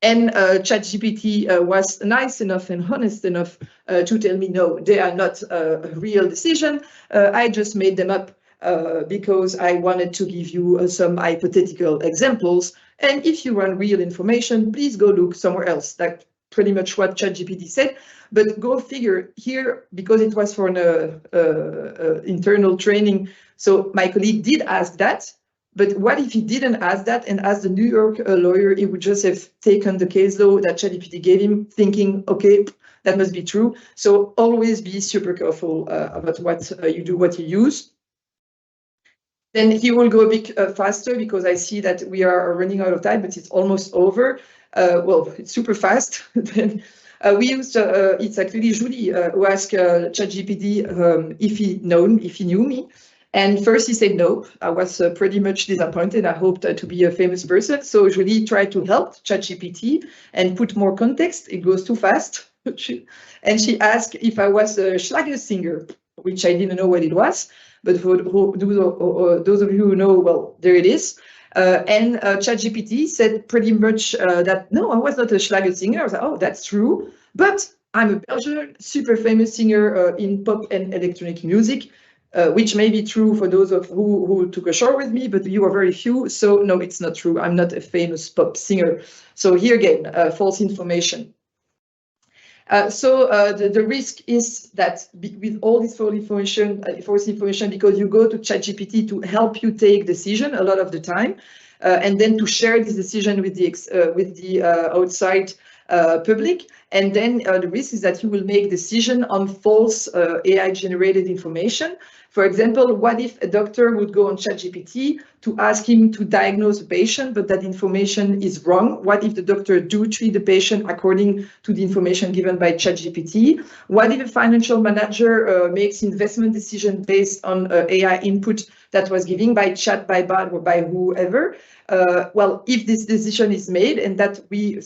And ChatGPT was nice enough and honest enough to tell me, no, they are not a real decision. I just made them up because I wanted to give you some hypothetical examples. And if you want real information, please go look somewhere else. That's pretty much what ChatGPT said. But go figure here, because it was for an internal training. So my colleague did ask that. But what if he didn't ask that, and as the New York lawyer, he would just have taken the case law that ChatGPT gave him, thinking, okay, that must be true. So always be super careful about what you do, what you use. Then he will go a bit faster, because I see that we are running out of time, but it's almost over. Well, it's super fast. Then we used, it's actually Julie who asked ChatGPT if he knew me. And first he said no. I was pretty much disappointed. I hoped to be a famous person. So Julie tried to help ChatGPT and put more context. It goes too fast. And she asked if I was a Schlager singer, which I didn't know what it was. But for those of you who know, well, there it is. And ChatGPT said pretty much that, no, I was not a Schlager singer. I was like, oh, that's true. But I'm a Belgian super famous singer in pop and electronic music. Which may be true for those of who took a show with me, but you are very few. So no, it's not true. I'm not a famous pop singer. So here again, false information. The risk is that with all this false information, because you go to ChatGPT to help you take decision a lot of the time, and then to share this decision with the outside public, and then the risk is that you will make decision on false AI-generated information. For example, what if a doctor would go on ChatGPT to ask him to diagnose a patient, but that information is wrong? What if the doctor do treat the patient according to the information given by ChatGPT? What if a financial manager makes investment decision based on AI input that was given by chat, by bot, or by whoever? Well, if this decision is made and that we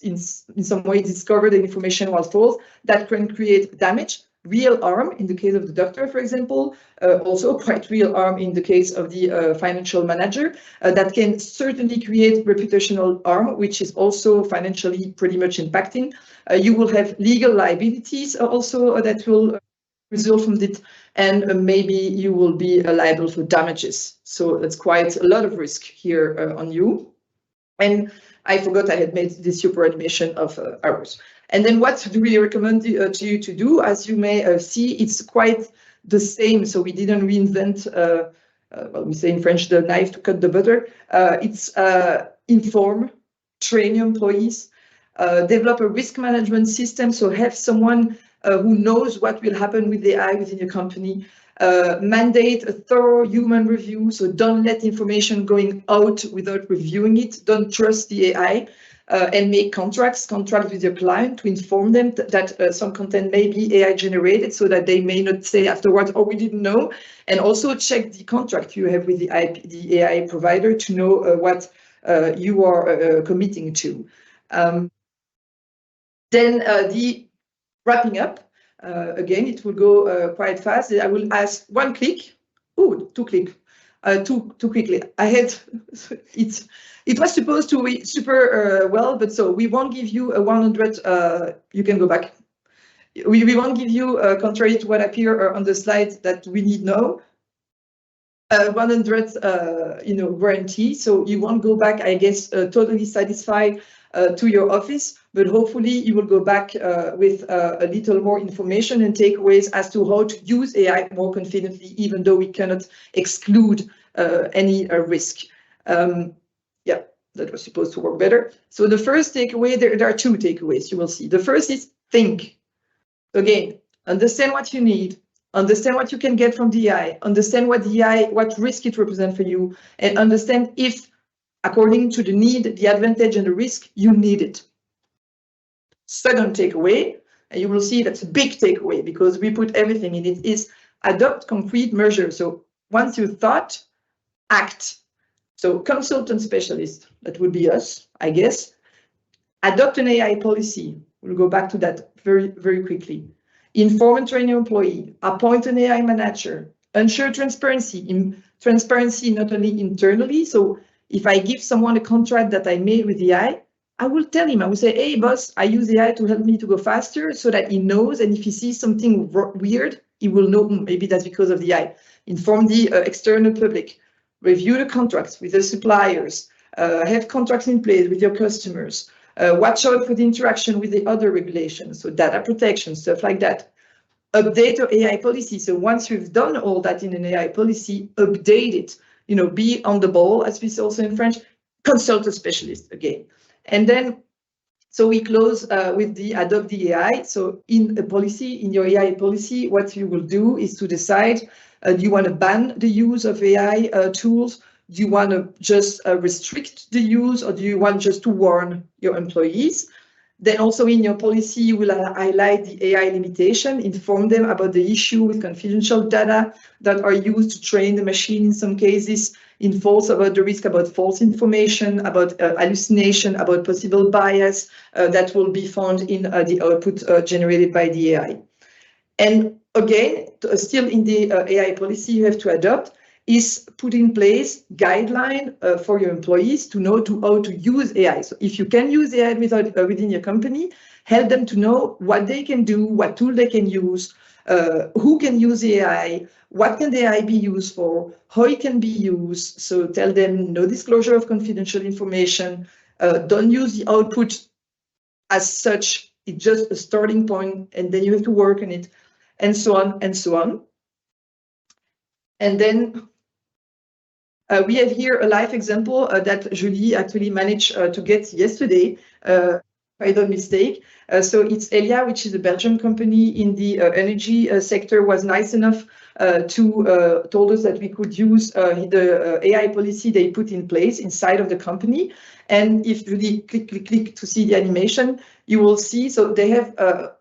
in some way discover the information was false, that can create damage, real harm in the case of the doctor, for example, also quite real harm in the case of the financial manager. That can certainly create reputational harm, which is also financially pretty much impacting. You will have legal liabilities also that will result from it, and maybe you will be liable for damages. So that's quite a lot of risk here on you. And I forgot I had made this super animation of arrows. And then what do we recommend to you to do? As you may see, it's quite the same. So we didn't reinvent, well, we say in French, the knife to cut the butter. It's inform, train your employees, develop a risk management system. So have someone who knows what will happen with AI within your company. Mandate a thorough human review. So don't let information going out without reviewing it. Don't trust the AI. And make contracts with your client to inform them that some content may be AI generated, so that they may not say afterwards, oh, we didn't know. And also check the contract you have with the AI provider to know what you are committing to. Then the wrapping up, again, it will go quite fast. I will ask one click. Oh, two click. Too quickly. I had it was supposed to be super well, but so we won't give you a 100. You can go back. We won't give you, contrary to what appear on the slide, that we need now. 100 guarantee, so you won't go back, I guess, totally satisfied to your office, but hopefully you will go back with a little more information and takeaways as to how to use AI more confidently, even though we cannot exclude any risk. Yeah, that was supposed to work better. So the first takeaway, there are two takeaways you will see. The first is think. Again, understand what you need, understand what you can get from the AI, understand what the AI, what risk it represents for you, and understand if, according to the need, the advantage and the risk, you need it. Second takeaway, and you will see that's a big takeaway because we put everything in it, is adopt concrete measures. So once you thought, act. So consultant specialist, that would be us, I guess. Adopt an AI policy. We'll go back to that very, very quickly. Inform and train your employee. Appoint an AI manager. Ensure transparency. Transparency not only internally. So if I give someone a contract that I made with AI, I will tell him, I will say, hey, boss, I use AI to help me to go faster so that he knows. And if he sees something weird, he will know, maybe that's because of the AI. Inform the external public. Review the contracts with the suppliers. Have contracts in place with your customers. Watch out for the interaction with the other regulations, so data protection, stuff like that. Update your AI policy. So once you've done all that in an AI policy, update it. Be on the ball, as we say also in French. Consult a specialist again. And then, so we close with the adopt the AI. So in a policy, in your AI policy, what you will do is to decide, do you want to ban the use of AI tools? Do you want to just restrict the use, or do you want just to warn your employees? Then also in your policy, you will highlight the AI limitation, inform them about the issue with confidential data that are used to train the machine in some cases, inform about the risk about false information, about hallucination, about possible bias that will be found in the output generated by the AI. And again, still in the AI policy you have to adopt, is put in place guideline for your employees to know how to use AI. So if you can use AI within your company, help them to know what they can do, what tool they can use, who can use AI, what can the AI be used for, how it can be used. So tell them no disclosure of confidential information, don't use the output as such, it's just a starting point and then you have to work on it, and so on and so on. And then we have here a live example that Julie actually managed to get yesterday, if I don't mistake. So it's Elia, which is a Belgian company in the energy sector, was nice enough to told us that we could use the AI policy they put in place inside of the company. And if you click to see the animation, you will see, so they have,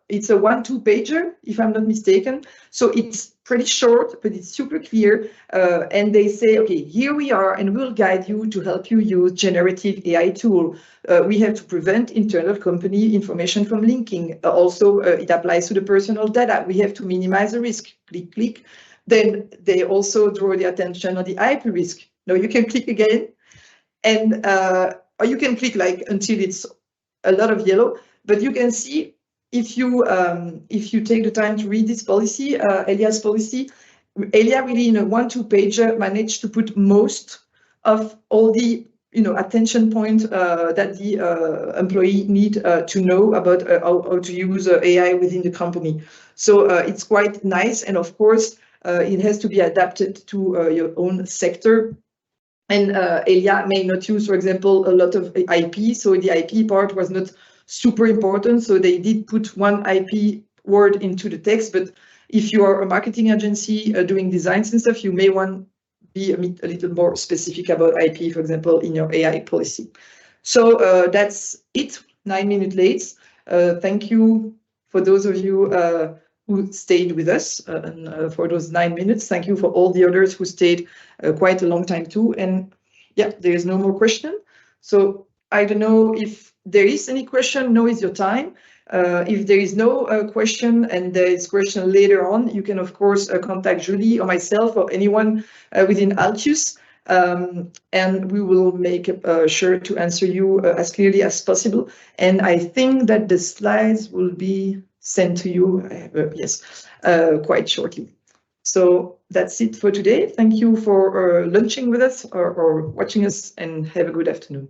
it's a 1-2 pager, if I'm not mistaken. So it's pretty short, but it's super clear. And they say, okay, here we are, and we'll guide you to help you use generative AI tool. We have to prevent internal company information from linking. Also, it applies to the personal data. We have to minimize the risk. Click. Then they also draw the attention on the IP risk. Now you can click again, and or you can click like until it's a lot of yellow. But you can see if you take the time to read this policy, Elia's policy, Elia really in a 1-2 pager managed to put most of all the attention point that the employee need to know about how to use AI within the company. So it's quite nice, and of course it has to be adapted to your own sector. And Elia may not use, for example, a lot of IP, so the IP part was not super important. So they did put one IP word into the text, but if you are a marketing agency doing designs and stuff, you may want to be a little more specific about IP, for example, in your AI policy. So that's it, 9 minutes late. Thank you for those of you who stayed with us and for those 9 minutes. Thank you for all the others who stayed quite a long time too. And yeah, there is no more question. So I don't know if there is any question. Now is your time. If there is no question and there is question later on, you can of course contact Julie or myself or anyone within Altius, and we will make sure to answer you as clearly as possible. And I think that the slides will be sent to you, yes, quite shortly. So that's it for today. Thank you for lunching with us or watching us, and have a good afternoon.